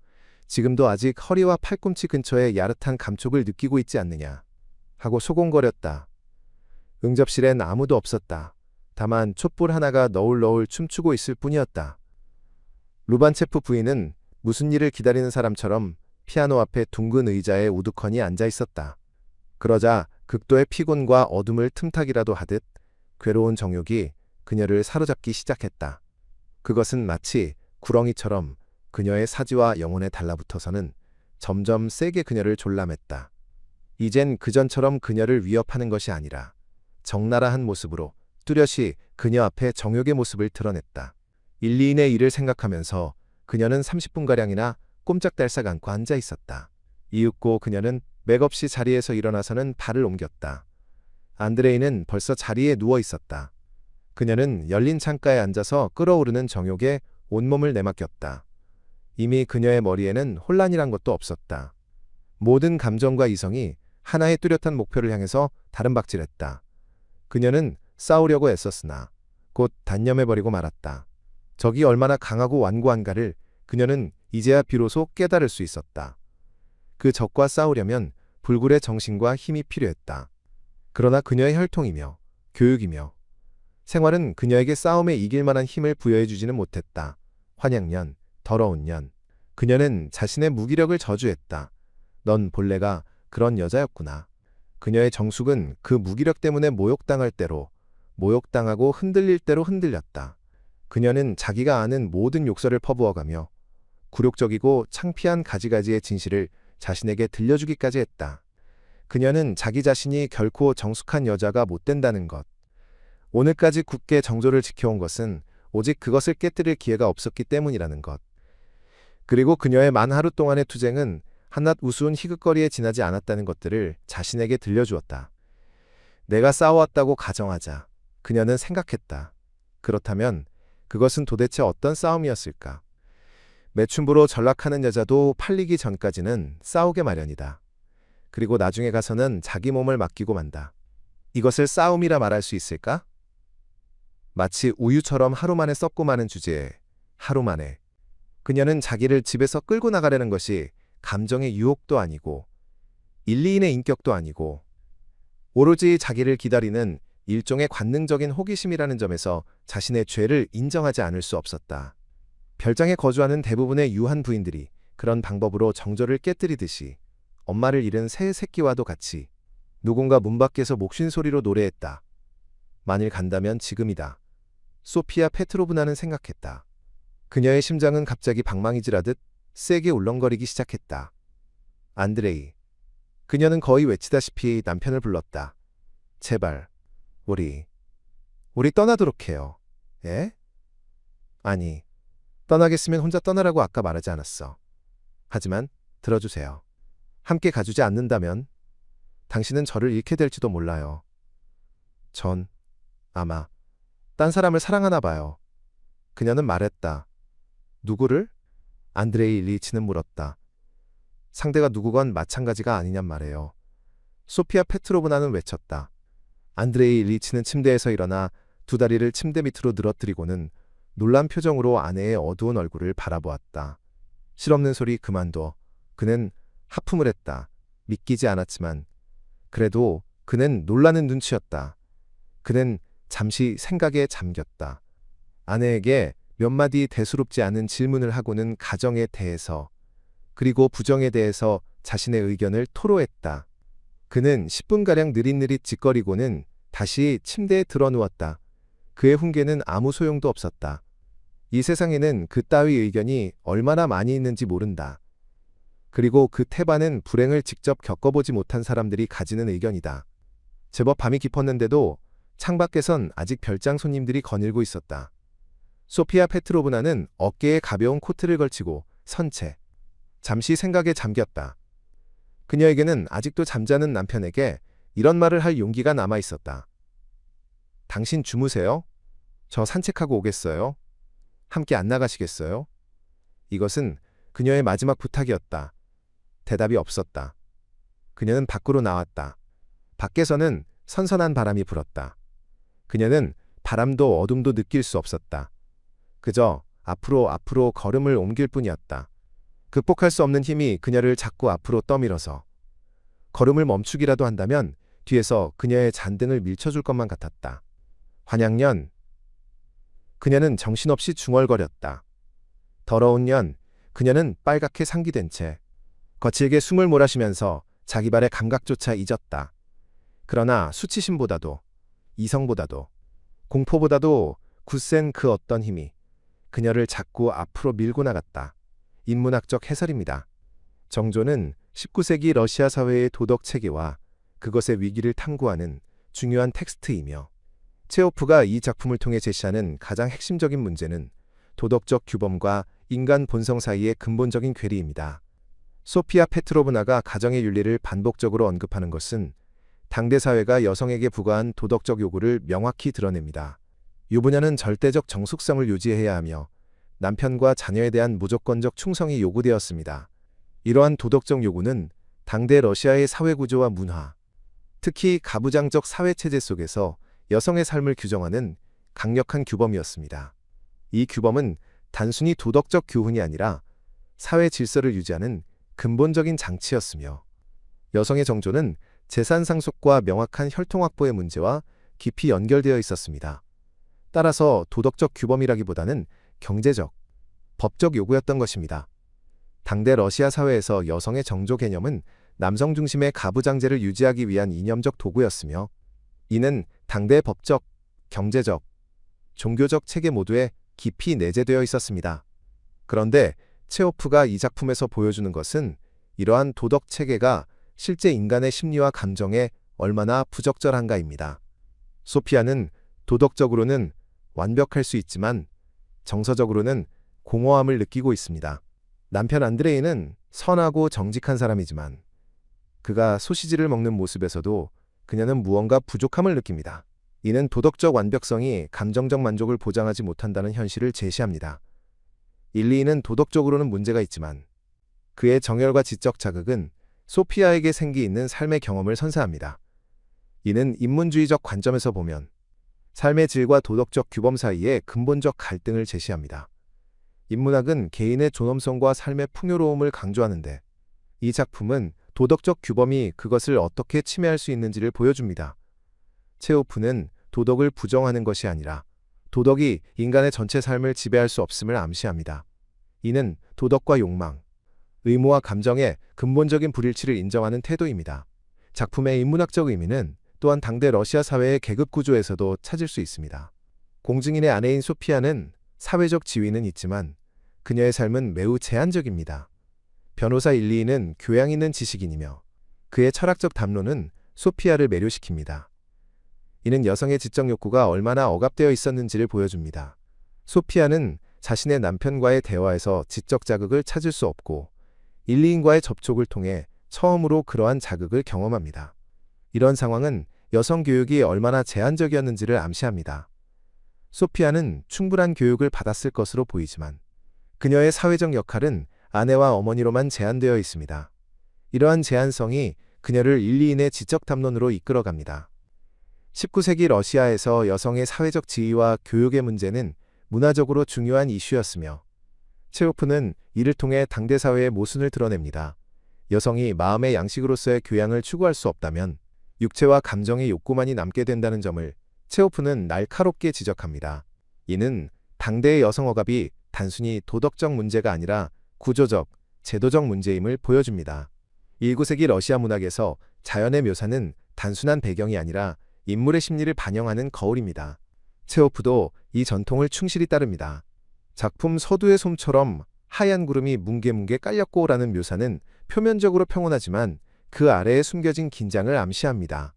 지금도 아직 허리와 팔꿈치 근처에 야릇한 감촉을 느끼고 있지 않느냐 하고 소곤거렸다. 응접실엔 아무도 없었다. 다만 촛불 하나가 너울너울 춤추고 있을 뿐이었다. 루반체프 부인은 무슨 일을 기다리는 사람처럼 피아노 앞에 둥근 의자에 우두커니 앉아 있었다. 그러자 극도의 피곤과 어둠을 틈타기라도 하듯 괴로운 정욕이 그녀를 사로잡기 시작했다. 그것은 마치 구렁이처럼 그녀의 사지와 영혼에 달라붙어서는 점점 세게 그녀를 졸라맸다. 이젠 그전처럼 그녀를 위협하는 것이 아니라 적나라한 모습으로 뚜렷이 그녀 앞에 정욕의 모습을 드러냈다. 일리인의 일을 생각하면서 그녀는 30분가량이나 꼼짝달싹 않고 앉아 있었다. 이윽고 그녀는 맥없이 자리에서 일어나서는 발을 옮겼다. 안드레이는 벌써 자리에 누워 있었다. 그녀는 열린 창가에 앉아서 끓어오르는 정욕에 온몸을 내맡겼다. 이미 그녀의 머리에는 혼란이란 것도 없었다. 모든 감정과 이성이 하나의 뚜렷한 목표를 향해서 다름박질했다. 그녀는 싸우려고 애썼으나 곧 단념해버리고 말았다. 적이 얼마나 강하고 완고한가를 그녀는 이제야 비로소 깨달을 수 있었다. 그 적과 싸우려면 불굴의 정신과 힘이 필요했다. 그러나 그녀의 혈통이며 교육이며 생활은 그녀에게 싸움에 이길 만한 힘을 부여해주지는 못했다. 환양년, 더러운 년. 그녀는 자신의 무기력을 저주했다. 넌 본래가 그런 여자였구나. 그녀의 정숙은 그 무기력 때문에 모욕당할 대로 모욕당하고 흔들릴 대로 흔들렸다. 그녀는 자기가 아는 모든 욕설을 퍼부어가며 굴욕적이고 창피한 가지가지의 진실을 자신에게 들려주기까지 했다. 그녀는 자기 자신이 결코 정숙한 여자가 못 된다는 것, 오늘까지 굳게 정조를 지켜온 것은 오직 그것을 깨뜨릴 기회가 없었기 때문이라는 것, 그리고 그녀의 만 하루 동안의 투쟁은 한낱 우스운 희극거리에 지나지 않았다는 것들을 자신에게 들려주었다. 내가 싸워왔다고 가정하자. 그녀는 생각했다. 그렇다면 그것은 도대체 어떤 싸움이었을까? 매춘부로 전락하는 여자도 팔리기 전까지는 싸우게 마련이다. 그리고 나중에 가서는 자기 몸을 맡기고 만다. 이것을 싸움이라 말할 수 있을까? 마치 우유처럼 하루 만에 썩고 마는 주제에 하루 만에 그녀는 자기를 집에서 끌고 나가려는 것이 감정의 유혹도 아니고 일리인의 인격도 아니고 오로지 자기를 기다리는 일종의 관능적인 호기심이라는 점에서 자신의 죄를 인정하지 않을 수 없었다. 별장에 거주하는 대부분의 유한 부인들이 그런 방법으로 정조를 깨뜨리듯이 엄마를 잃은 새 새끼와도 같이 누군가 문 밖에서 목쉰소리로 노래했다. 만일 간다면 지금이다. 소피아 페트로브나는 생각했다. 그녀의 심장은 갑자기 방망이질하듯 세게 울렁거리기 시작했다. 안드레이. 그녀는 거의 외치다시피 남편을 불렀다. 제발, 우리 떠나도록 해요. 예? 아니, 떠나겠으면 혼자 떠나라고 아까 말하지 않았어. 하지만 들어주세요. 함께 가주지 않는다면 당신은 저를 잃게 될지도 몰라요. 전 아마 딴 사람을 사랑하나 봐요. 그녀는 말했다. 누구를? 안드레이 일리치는 물었다. 상대가 누구건 마찬가지가 아니냔 말이에요. 소피아 페트로브나는 외쳤다. 안드레이 일리치는 침대에서 일어나 두 다리를 침대 밑으로 늘어뜨리고는 놀란 표정으로 아내의 어두운 얼굴을 바라보았다. 실없는 소리 그만둬. 그는 하품을 했다. 믿기지 않았지만 그래도 그는 놀라는 눈치였다. 그는 잠시 생각에 잠겼다. 아내에게 몇 마디 대수롭지 않은 질문을 하고는 가정에 대해서 그리고 부정에 대해서 자신의 의견을 토로했다. 그는 10분가량 느릿느릿 짓거리고는 다시 침대에 드러누웠다. 그의 훈계는 아무 소용도 없었다. 이 세상에는 그따위 의견이 얼마나 많이 있는지 모른다. 그리고 그 태반은 불행을 직접 겪어보지 못한 사람들이 가지는 의견이다. 제법 밤이 깊었는데도 창밖에선 아직 별장 손님들이 거닐고 있었다. 소피아 페트로브나는 어깨에 가벼운 코트를 걸치고 선 채 잠시 생각에 잠겼다. 그녀에게는 아직도 잠자는 남편에게 이런 말을 할 용기가 남아 있었다. 당신 주무세요? 저 산책하고 오겠어요? 함께 안 나가시겠어요? 이것은 그녀의 마지막 부탁이었다. 대답이 없었다. 그녀는 밖으로 나왔다. 밖에서는 선선한 바람이 불었다. 그녀는 바람도 어둠도 느낄 수 없었다. 그저 앞으로 걸음을 옮길 뿐이었다. 극복할 수 없는 힘이 그녀를 자꾸 앞으로 떠밀어서 걸음을 멈추기라도 한다면 뒤에서 그녀의 잔등을 밀쳐줄 것만 같았다. 환양년. 그녀는 정신없이 중얼거렸다. 더러운 년. 그녀는 빨갛게 상기된 채 거칠게 숨을 몰아쉬면서 자기 발의 감각조차 잊었다. 그러나 수치심보다도 이성보다도 공포보다도 굳센 그 어떤 힘이 그녀를 자꾸 앞으로 밀고 나갔다. 인문학적 해설입니다. 정조는 19세기 러시아 사회의 도덕 체계와 그것의 위기를 탐구하는 중요한 텍스트이며 체호프가 이 작품을 통해 제시하는 가장 핵심적인 문제는 도덕적 규범과 인간 본성 사이의 근본적인 괴리입니다. 소피아 페트로브나가 가정의 윤리를 반복적으로 언급하는 것은 당대 사회가 여성에게 부과한 도덕적 요구를 명확히 드러냅니다. 유부녀는 절대적 정숙성을 유지해야 하며 남편과 자녀에 대한 무조건적 충성이 요구되었습니다. 이러한 도덕적 요구는 당대 러시아의 사회구조와 문화, 특히 가부장적 사회체제 속에서 여성의 삶을 규정하는 강력한 규범이었습니다. 이 규범은 단순히 도덕적 교훈이 아니라 사회 질서를 유지하는 근본적인 장치였으며 여성의 정조는 재산 상속과 명확한 혈통 확보의 문제와 깊이 연결되어 있었습니다. 따라서 도덕적 규범이라기보다는 경제적, 법적 요구였던 것입니다. 당대 러시아 사회에서 여성의 정조 개념은 남성 중심의 가부장제를 유지하기 위한 이념적 도구였으며 이는 당대 법적, 경제적, 종교적 체계 모두에 깊이 내재되어 있었습니다. 그런데 체호프가 이 작품에서 보여주는 것은 이러한 도덕 체계가 실제 인간의 심리와 감정에 얼마나 부적절한가입니다. 소피아는 도덕적으로는 완벽할 수 있지만 정서적으로는 공허함을 느끼고 있습니다. 남편 안드레이는 선하고 정직한 사람이지만 그가 소시지를 먹는 모습에서도 그녀는 무언가 부족함을 느낍니다. 이는 도덕적 완벽성이 감정적 만족을 보장하지 못한다는 현실을 제시합니다. 일리는 도덕적으로는 문제가 있지만 그의 정열과 지적 자극은 소피아에게 생기 있는 삶의 경험을 선사합니다. 이는 인문주의적 관점에서 보면 삶의 질과 도덕적 규범 사이의 근본적 갈등을 제시합니다. 인문학은 개인의 존엄성과 삶의 풍요로움을 강조하는데 이 작품은 도덕적 규범이 그것을 어떻게 침해할 수 있는지를 보여줍니다. 체호프는 도덕을 부정하는 것이 아니라 도덕이 인간의 전체 삶을 지배할 수 없음을 암시합니다. 이는 도덕과 욕망, 의무와 감정의 근본적인 불일치를 인정하는 태도입니다. 작품의 인문학적 의미는 또한 당대 러시아 사회의 계급 구조에서도 찾을 수 있습니다. 공증인의 아내인 소피아는 사회적 지위는 있지만 그녀의 삶은 매우 제한적입니다. 변호사 일리는 교양 있는 지식인이며 그의 철학적 담론은 소피아를 매료시킵니다. 이는 여성의 지적 욕구가 얼마나 억압되어 있었는지를 보여줍니다. 소피아는 자신의 남편과의 대화에서 지적 자극을 찾을 수 없고 일리인과의 접촉을 통해 처음으로 그러한 자극을 경험합니다. 이런 상황은 여성 교육이 얼마나 제한적이었는지를 암시합니다. 소피아는 충분한 교육을 받았을 것으로 보이지만 그녀의 사회적 역할은 아내와 어머니로만 제한되어 있습니다. 이러한 제한성이 그녀를 일리인의 지적 담론으로 이끌어갑니다. 19세기 러시아에서 여성의 사회적 지위와 교육의 문제는 문화적으로 중요한 이슈였으며 체호프는 이를 통해 당대 사회의 모순을 드러냅니다. 여성이 마음의 양식으로서의 교양을 추구할 수 없다면 육체와 감정의 욕구만이 남게 된다는 점을 체호프는 날카롭게 지적합니다. 이는 당대의 여성 억압이 단순히 도덕적 문제가 아니라 구조적, 제도적 문제임을 보여줍니다. 19세기 러시아 문학에서 자연의 묘사는 단순한 배경이 아니라 인물의 심리를 반영하는 거울입니다. 체호프도 이 전통을 충실히 따릅니다. 작품 서두의 솜처럼 하얀 구름이 뭉게뭉게 깔렸고라는 묘사는 표면적으로 평온하지만 그 아래에 숨겨진 긴장을 암시합니다.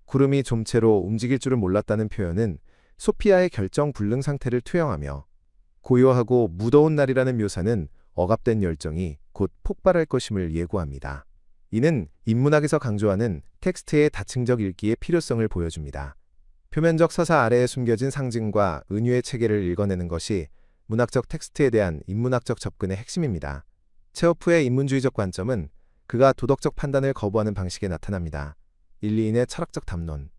구름이 좀채로 움직일 줄을 몰랐다는 표현은 소피아의 결정 불능 상태를 투영하며 고요하고 무더운 날이라는 묘사는 억압된 열정이 곧 폭발할 것임을 예고합니다. 이는 인문학에서 강조하는 텍스트의 다층적 읽기의 필요성을 보여줍니다. 표면적 서사 아래에 숨겨진 상징과 은유의 체계를 읽어내는 것이 문학적 텍스트에 대한 인문학적 접근의 핵심입니다. 체호프의 인문주의적 관점은 그가 도덕적 판단을 거부하는 방식에 나타납니다. 일리인의 철학적 담론,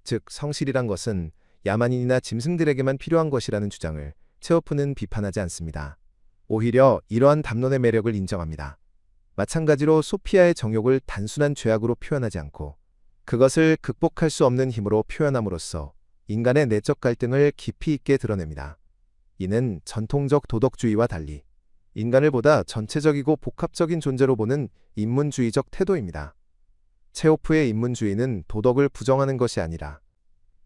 즉 성실이란 것은 야만인이나 짐승들에게만 필요한 것이라는 주장을 체호프는 비판하지 않습니다. 오히려 이러한 담론의 매력을 인정합니다. 마찬가지로 소피아의 정욕을 단순한 죄악으로 표현하지 않고 그것을 극복할 수 없는 힘으로 표현함으로써 인간의 내적 갈등을 깊이 있게 드러냅니다. 이는 전통적 도덕주의와 달리 인간을 보다 전체적이고 복합적인 존재로 보는 인문주의적 태도입니다. 체호프의 인문주의는 도덕을 부정하는 것이 아니라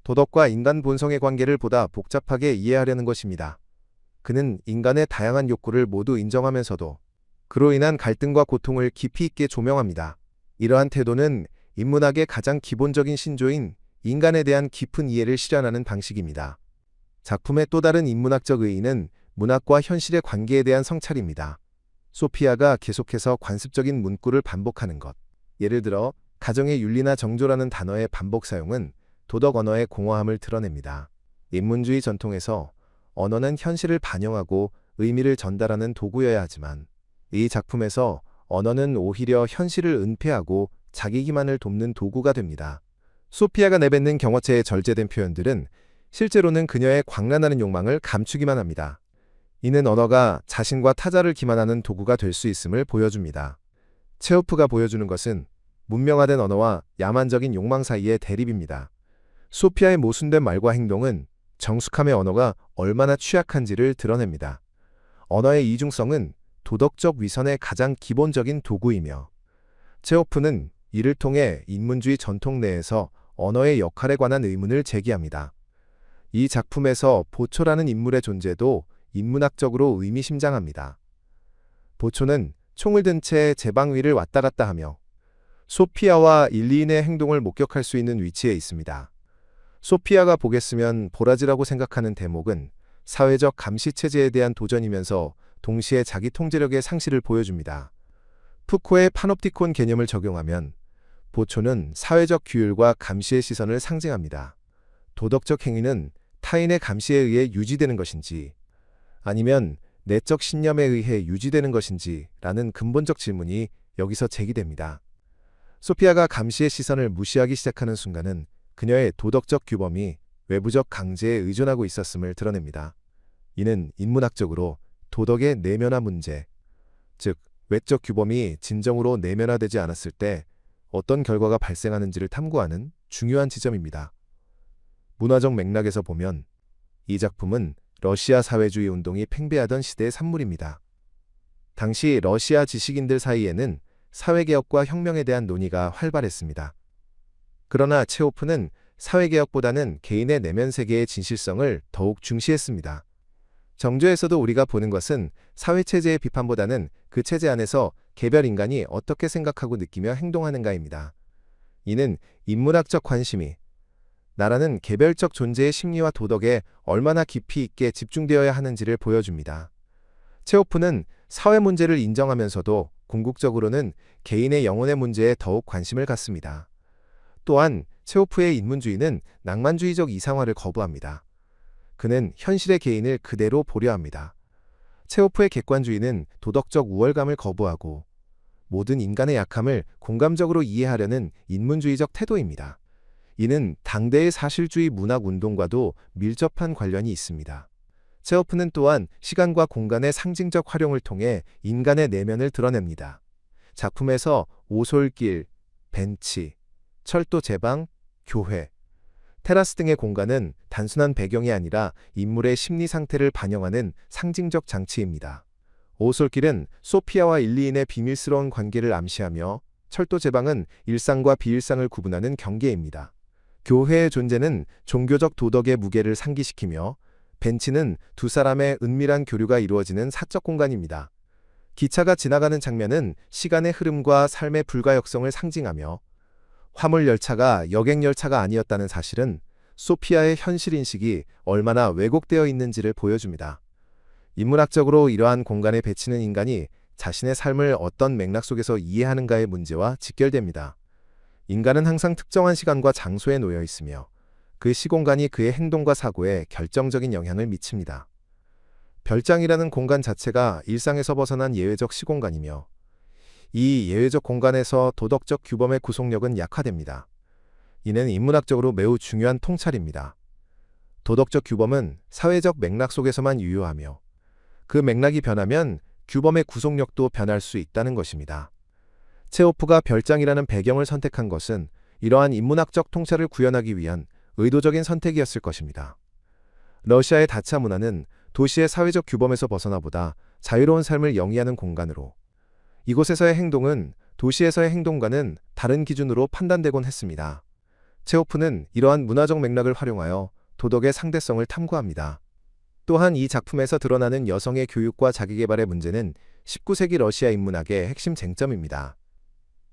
도덕과 인간 본성의 관계를 보다 복잡하게 이해하려는 것입니다. 그는 인간의 다양한 욕구를 모두 인정하면서도 그로 인한 갈등과 고통을 깊이 있게 조명합니다. 이러한 태도는 인문학의 가장 기본적인 신조인 인간에 대한 깊은 이해를 실현하는 방식입니다. 작품의 또 다른 인문학적 의의는 문학과 현실의 관계에 대한 성찰입니다. 소피아가 계속해서 관습적인 문구를 반복하는 것, 예를 들어 가정의 윤리나 정조라는 단어의 반복 사용은 도덕 언어의 공허함을 드러냅니다. 인문주의 전통에서 언어는 현실을 반영하고 의미를 전달하는 도구여야 하지만 이 작품에서 언어는 오히려 현실을 은폐하고 자기 기만을 돕는 도구가 됩니다. 소피아가 내뱉는 경어체의 절제된 표현들은 실제로는 그녀의 광란하는 욕망을 감추기만 합니다. 이는 언어가 자신과 타자를 기만하는 도구가 될 수 있음을 보여줍니다. 체호프가 보여주는 것은 문명화된 언어와 야만적인 욕망 사이의 대립입니다. 소피아의 모순된 말과 행동은 정숙함의 언어가 얼마나 취약한지를 드러냅니다. 언어의 이중성은 도덕적 위선의 가장 기본적인 도구이며 체호프는 이를 통해 인문주의 전통 내에서 언어의 역할에 관한 의문을 제기합니다. 이 작품에서 보초라는 인물의 존재도 인문학적으로 의미심장합니다. 보초는 총을 든 채 제방 위를 왔다 갔다 하며 소피아와 일리인의 행동을 목격할 수 있는 위치에 있습니다. 소피아가 보겠으면 보라지라고 생각하는 대목은 사회적 감시체제에 대한 도전이면서 동시에 자기 통제력의 상실을 보여줍니다. 푸코의 파놉티콘 개념을 적용하면 보초는 사회적 규율과 감시의 시선을 상징합니다. 도덕적 행위는 타인의 감시에 의해 유지되는 것인지 아니면 내적 신념에 의해 유지되는 것인지라는 근본적 질문이 여기서 제기됩니다. 소피아가 감시의 시선을 무시하기 시작하는 순간은 그녀의 도덕적 규범이 외부적 강제에 의존하고 있었음을 드러냅니다. 이는 인문학적으로 도덕의 내면화 문제, 즉 외적 규범이 진정으로 내면화되지 않았을 때 어떤 결과가 발생하는지를 탐구하는 중요한 지점입니다. 문화적 맥락에서 보면 이 작품은 러시아 사회주의 운동이 팽배하던 시대의 산물입니다. 당시 러시아 지식인들 사이에는 사회개혁과 혁명에 대한 논의가 활발했습니다. 그러나 체호프는 사회개혁보다는 개인의 내면 세계의 진실성을 더욱 중시했습니다. 정조에서도 우리가 보는 것은 사회체제의 비판보다는 그 체제 안에서 개별 인간이 어떻게 생각하고 느끼며 행동하는가입니다. 이는 인문학적 관심이 나라는 개별적 존재의 심리와 도덕에 얼마나 깊이 있게 집중되어야 하는지를 보여줍니다. 체호프는 사회 문제를 인정하면서도 궁극적으로는 개인의 영혼의 문제에 더욱 관심을 갖습니다. 또한 체호프의 인문주의는 낭만주의적 이상화를 거부합니다. 그는 현실의 개인을 그대로 보려 합니다. 체호프의 객관주의는 도덕적 우월감을 거부하고 모든 인간의 약함을 공감적으로 이해하려는 인문주의적 태도입니다. 이는 당대의 사실주의 문학 운동과도 밀접한 관련이 있습니다. 체호프는 또한 시간과 공간의 상징적 활용을 통해 인간의 내면을 드러냅니다. 작품에서 오솔길, 벤치, 철도 제방, 교회, 테라스 등의 공간은 단순한 배경이 아니라 인물의 심리 상태를 반영하는 상징적 장치입니다. 오솔길은 소피아와 일리인의 비밀스러운 관계를 암시하며 철도 제방은 일상과 비일상을 구분하는 경계입니다. 교회의 존재는 종교적 도덕의 무게를 상기시키며 벤치는 두 사람의 은밀한 교류가 이루어지는 사적 공간입니다. 기차가 지나가는 장면은 시간의 흐름과 삶의 불가역성을 상징하며 화물열차가 여객열차가 아니었다는 사실은 소피아의 현실인식이 얼마나 왜곡되어 있는지를 보여줍니다. 인문학적으로 이러한 공간에 배치는 인간이 자신의 삶을 어떤 맥락 속에서 이해하는가의 문제와 직결됩니다. 인간은 항상 특정한 시간과 장소에 놓여 있으며 그 시공간이 그의 행동과 사고에 결정적인 영향을 미칩니다. 별장이라는 공간 자체가 일상에서 벗어난 예외적 시공간이며 이 예외적 공간에서 도덕적 규범의 구속력은 약화됩니다. 이는 인문학적으로 매우 중요한 통찰입니다. 도덕적 규범은 사회적 맥락 속에서만 유효하며 그 맥락이 변하면 규범의 구속력도 변할 수 있다는 것입니다. 체호프가 별장이라는 배경을 선택한 것은 이러한 인문학적 통찰을 구현하기 위한 의도적인 선택이었을 것입니다. 러시아의 다차 문화는 도시의 사회적 규범에서 벗어나보다 자유로운 삶을 영위하는 공간으로 이곳에서의 행동은 도시에서의 행동과는 다른 기준으로 판단되곤 했습니다. 체호프는 이러한 문화적 맥락을 활용하여 도덕의 상대성을 탐구합니다. 또한 이 작품에서 드러나는 여성의 교육과 자기개발의 문제는 19세기 러시아 인문학의 핵심 쟁점입니다.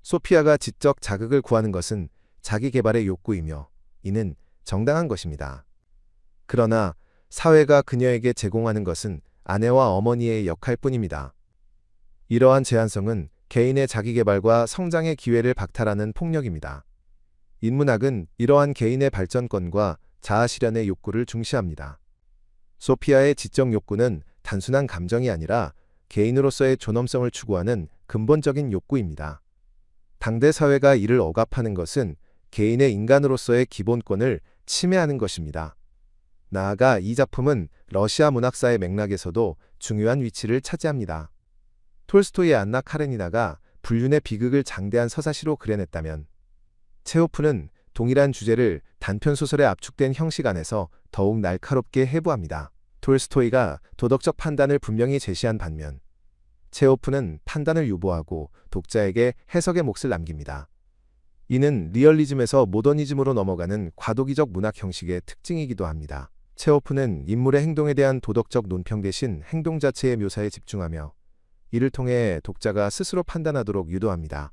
소피아가 지적 자극을 구하는 것은 자기 개발의 욕구이며 이는 정당한 것입니다. 그러나 사회가 그녀에게 제공하는 것은 아내와 어머니의 역할뿐입니다. 이러한 제한성은 개인의 자기 개발과 성장의 기회를 박탈하는 폭력입니다. 인문학은 이러한 개인의 발전권과 자아 실현의 욕구를 중시합니다. 소피아의 지적 욕구는 단순한 감정이 아니라 개인으로서의 존엄성을 추구하는 근본적인 욕구입니다. 당대 사회가 이를 억압하는 것은 개인의 인간으로서의 기본권을 침해하는 것입니다. 나아가 이 작품은 러시아 문학사의 맥락에서도 중요한 위치를 차지합니다. 톨스토이의 안나 카레니나가 불륜의 비극을 장대한 서사시로 그려냈다면 체호프는 동일한 주제를 단편소설에 압축된 형식 안에서 더욱 날카롭게 해부합니다. 톨스토이가 도덕적 판단을 분명히 제시한 반면 체호프는 판단을 유보하고 독자에게 해석의 몫을 남깁니다. 이는 리얼리즘에서 모더니즘으로 넘어가는 과도기적 문학 형식의 특징이기도 합니다. 체호프는 인물의 행동에 대한 도덕적 논평 대신 행동 자체의 묘사에 집중하며 이를 통해 독자가 스스로 판단하도록 유도합니다.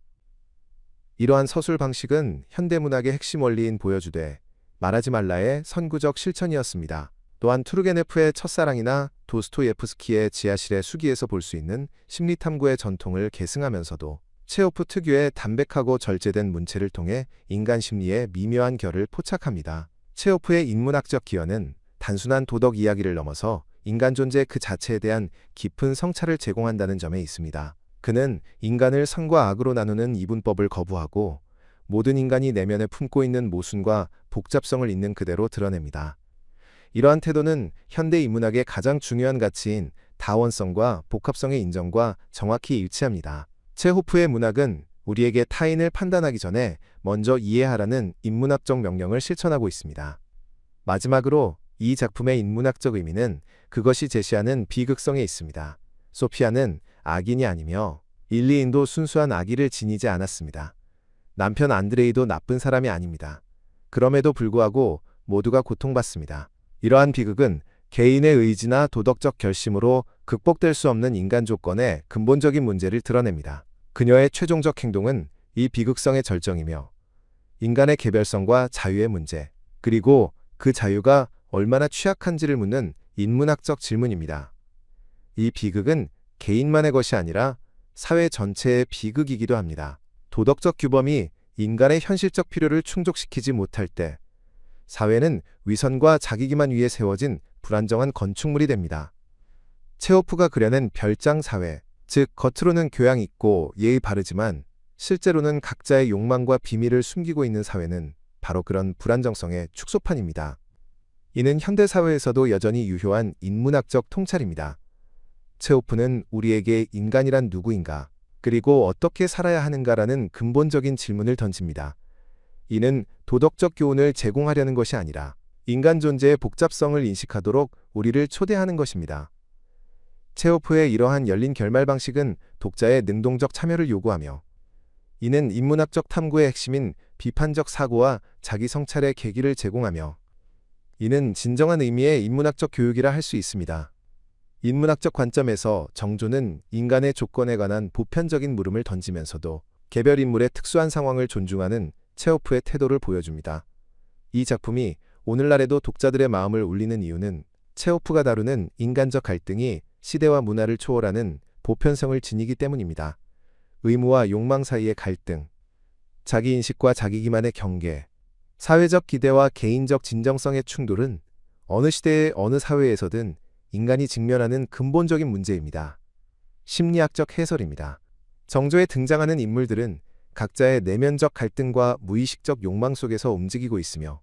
이러한 서술 방식은 현대문학의 핵심 원리인 보여주되 말하지 말라의 선구적 실천이었습니다. 또한 투르게네프의 첫사랑이나 도스토예프스키의 지하실의 수기에서 볼 수 있는 심리탐구의 전통을 계승하면서도 체호프 특유의 담백하고 절제된 문체를 통해 인간 심리의 미묘한 결을 포착합니다. 체호프의 인문학적 기여는 단순한 도덕 이야기를 넘어서 인간 존재 그 자체에 대한 깊은 성찰을 제공한다는 점에 있습니다. 그는 인간을 선과 악으로 나누는 이분법을 거부하고 모든 인간이 내면에 품고 있는 모순과 복잡성을 있는 그대로 드러냅니다. 이러한 태도는 현대 인문학의 가장 중요한 가치인 다원성과 복합성의 인정과 정확히 일치합니다. 체호프의 문학은 우리에게 타인을 판단하기 전에 먼저 이해하라는 인문학적 명령을 실천하고 있습니다. 마지막으로 이 작품의 인문학적 의미는 그것이 제시하는 비극성에 있습니다. 소피아는 악인이 아니며 일리인도 순수한 악의를 지니지 않았습니다. 남편 안드레이도 나쁜 사람이 아닙니다. 그럼에도 불구하고 모두가 고통받습니다. 이러한 비극은 개인의 의지나 도덕적 결심으로 극복될 수 없는 인간 조건의 근본적인 문제를 드러냅니다. 그녀의 최종적 행동은 이 비극성의 절정이며 인간의 개별성과 자유의 문제, 그리고 그 자유가 얼마나 취약한지를 묻는 인문학적 질문입니다. 이 비극은 개인만의 것이 아니라 사회 전체의 비극이기도 합니다. 도덕적 규범이 인간의 현실적 필요를 충족시키지 못할 때 사회는 위선과 자기기만 위에 세워진 불안정한 건축물이 됩니다. 체호프가 그려낸 별장 사회, 즉 겉으로는 교양 있고 예의 바르지만 실제로는 각자의 욕망과 비밀을 숨기고 있는 사회는 바로 그런 불안정성의 축소판입니다. 이는 현대 사회에서도 여전히 유효한 인문학적 통찰입니다. 체호프는 우리에게 인간이란 누구인가, 그리고 어떻게 살아야 하는가라는 근본적인 질문을 던집니다. 이는 도덕적 교훈을 제공하려는 것이 아니라 인간 존재의 복잡성을 인식하도록 우리를 초대하는 것입니다. 체호프의 이러한 열린 결말 방식은 독자의 능동적 참여를 요구하며 이는 인문학적 탐구의 핵심인 비판적 사고와 자기 성찰의 계기를 제공하며 이는 진정한 의미의 인문학적 교육이라 할 수 있습니다. 인문학적 관점에서 정조는 인간의 조건에 관한 보편적인 물음을 던지면서도 개별 인물의 특수한 상황을 존중하는 체호프의 태도를 보여줍니다. 이 작품이 오늘날에도 독자들의 마음을 울리는 이유는 체호프가 다루는 인간적 갈등이 시대와 문화를 초월하는 보편성을 지니기 때문입니다. 의무와 욕망 사이의 갈등, 자기인식과 자기기만의 경계, 사회적 기대와 개인적 진정성의 충돌은 어느 시대의 어느 사회에서든 인간이 직면하는 근본적인 문제입니다. 심리학적 해설입니다. 정조에 등장하는 인물들은 각자의 내면적 갈등과 무의식적 욕망 속에서 움직이고 있으며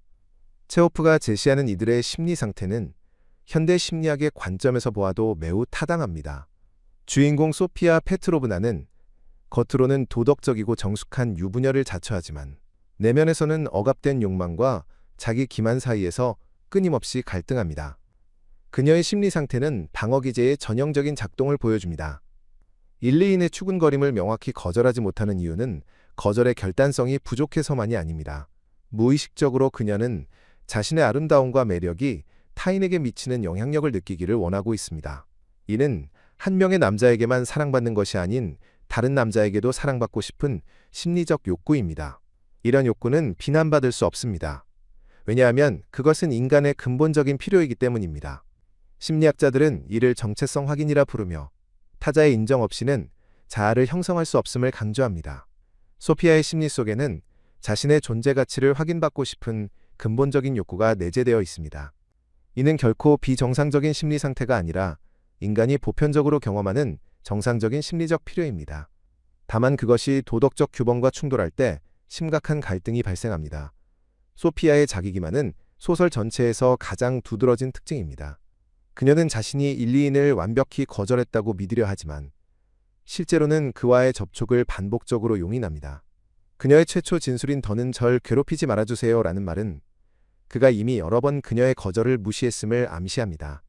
체호프가 제시하는 이들의 심리 상태는 현대 심리학의 관점에서 보아도 매우 타당합니다. 주인공 소피아 페트로브나는 겉으로는 도덕적이고 정숙한 유부녀를 자처하지만 내면에서는 억압된 욕망과 자기 기만 사이에서 끊임없이 갈등합니다. 그녀의 심리 상태는 방어기제의 전형적인 작동을 보여줍니다. 일리인의 추근거림을 명확히 거절하지 못하는 이유는 거절의 결단성이 부족해서만이 아닙니다. 무의식적으로 그녀는 자신의 아름다움과 매력이 타인에게 미치는 영향력을 느끼기를 원하고 있습니다. 이는 한 명의 남자에게만 사랑받는 것이 아닌 다른 남자에게도 사랑받고 싶은 심리적 욕구입니다. 이런 욕구는 비난받을 수 없습니다. 왜냐하면 그것은 인간의 근본적인 필요이기 때문입니다. 심리학자들은 이를 정체성 확인이라 부르며 타자의 인정 없이는 자아를 형성할 수 없음을 강조합니다. 소피아의 심리 속에는 자신의 존재 가치를 확인받고 싶은 근본적인 욕구가 내재되어 있습니다. 이는 결코 비정상적인 심리 상태가 아니라 인간이 보편적으로 경험하는 정상적인 심리적 필요입니다. 다만 그것이 도덕적 규범과 충돌할 때 심각한 갈등이 발생합니다. 소피아의 자기기만은 소설 전체에서 가장 두드러진 특징입니다. 그녀는 자신이 일리인을 완벽히 거절했다고 믿으려 하지만 실제로는 그와의 접촉을 반복적으로 용인합니다. 그녀의 최초 진술인 더는 절 괴롭히지 말아주세요 라는 말은 그가 이미 여러 번 그녀의 거절을 무시했음을 암시합니다.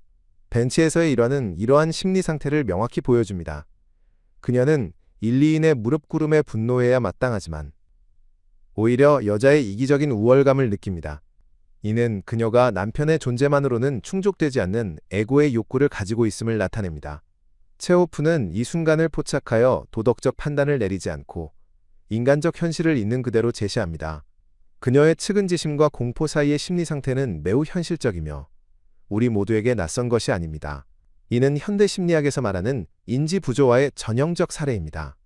벤치에서의 일화는 이러한 심리 상태를 명확히 보여줍니다. 그녀는 일리인의 무릎 꿇음에 분노해야 마땅하지만 오히려 여자의 이기적인 우월감을 느낍니다. 이는 그녀가 남편의 존재만으로는 충족되지 않는 에고의 욕구를 가지고 있음을 나타냅니다. 체호프는 이 순간을 포착하여 도덕적 판단을 내리지 않고 인간적 현실을 있는 그대로 제시합니다. 그녀의 측은지심과 공포 사이의 심리 상태는 매우 현실적이며 우리 모두에게 낯선 것이 아닙니다. 이는 현대 심리학에서 말하는 인지 부조화의 전형적 사례입니다.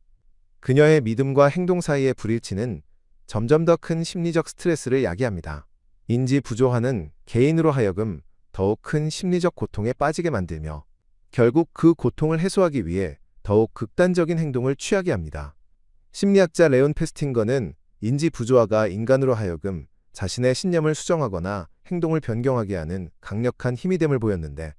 그녀의 믿음과 행동 사이의 불일치는 점점 더 큰 심리적 스트레스를 야기합니다. 인지 부조화는 개인으로 하여금 더욱 큰 심리적 고통에 빠지게 만들며 결국 그 고통을 해소하기 위해 더욱 극단적인 행동을 취하게 합니다. 심리학자 레온 페스팅거는 인지 부조화가 인간으로 하여금 자신의 신념을 수정하거나 행동을 변경하게 하는 강력한 힘이 됨을 보였는데,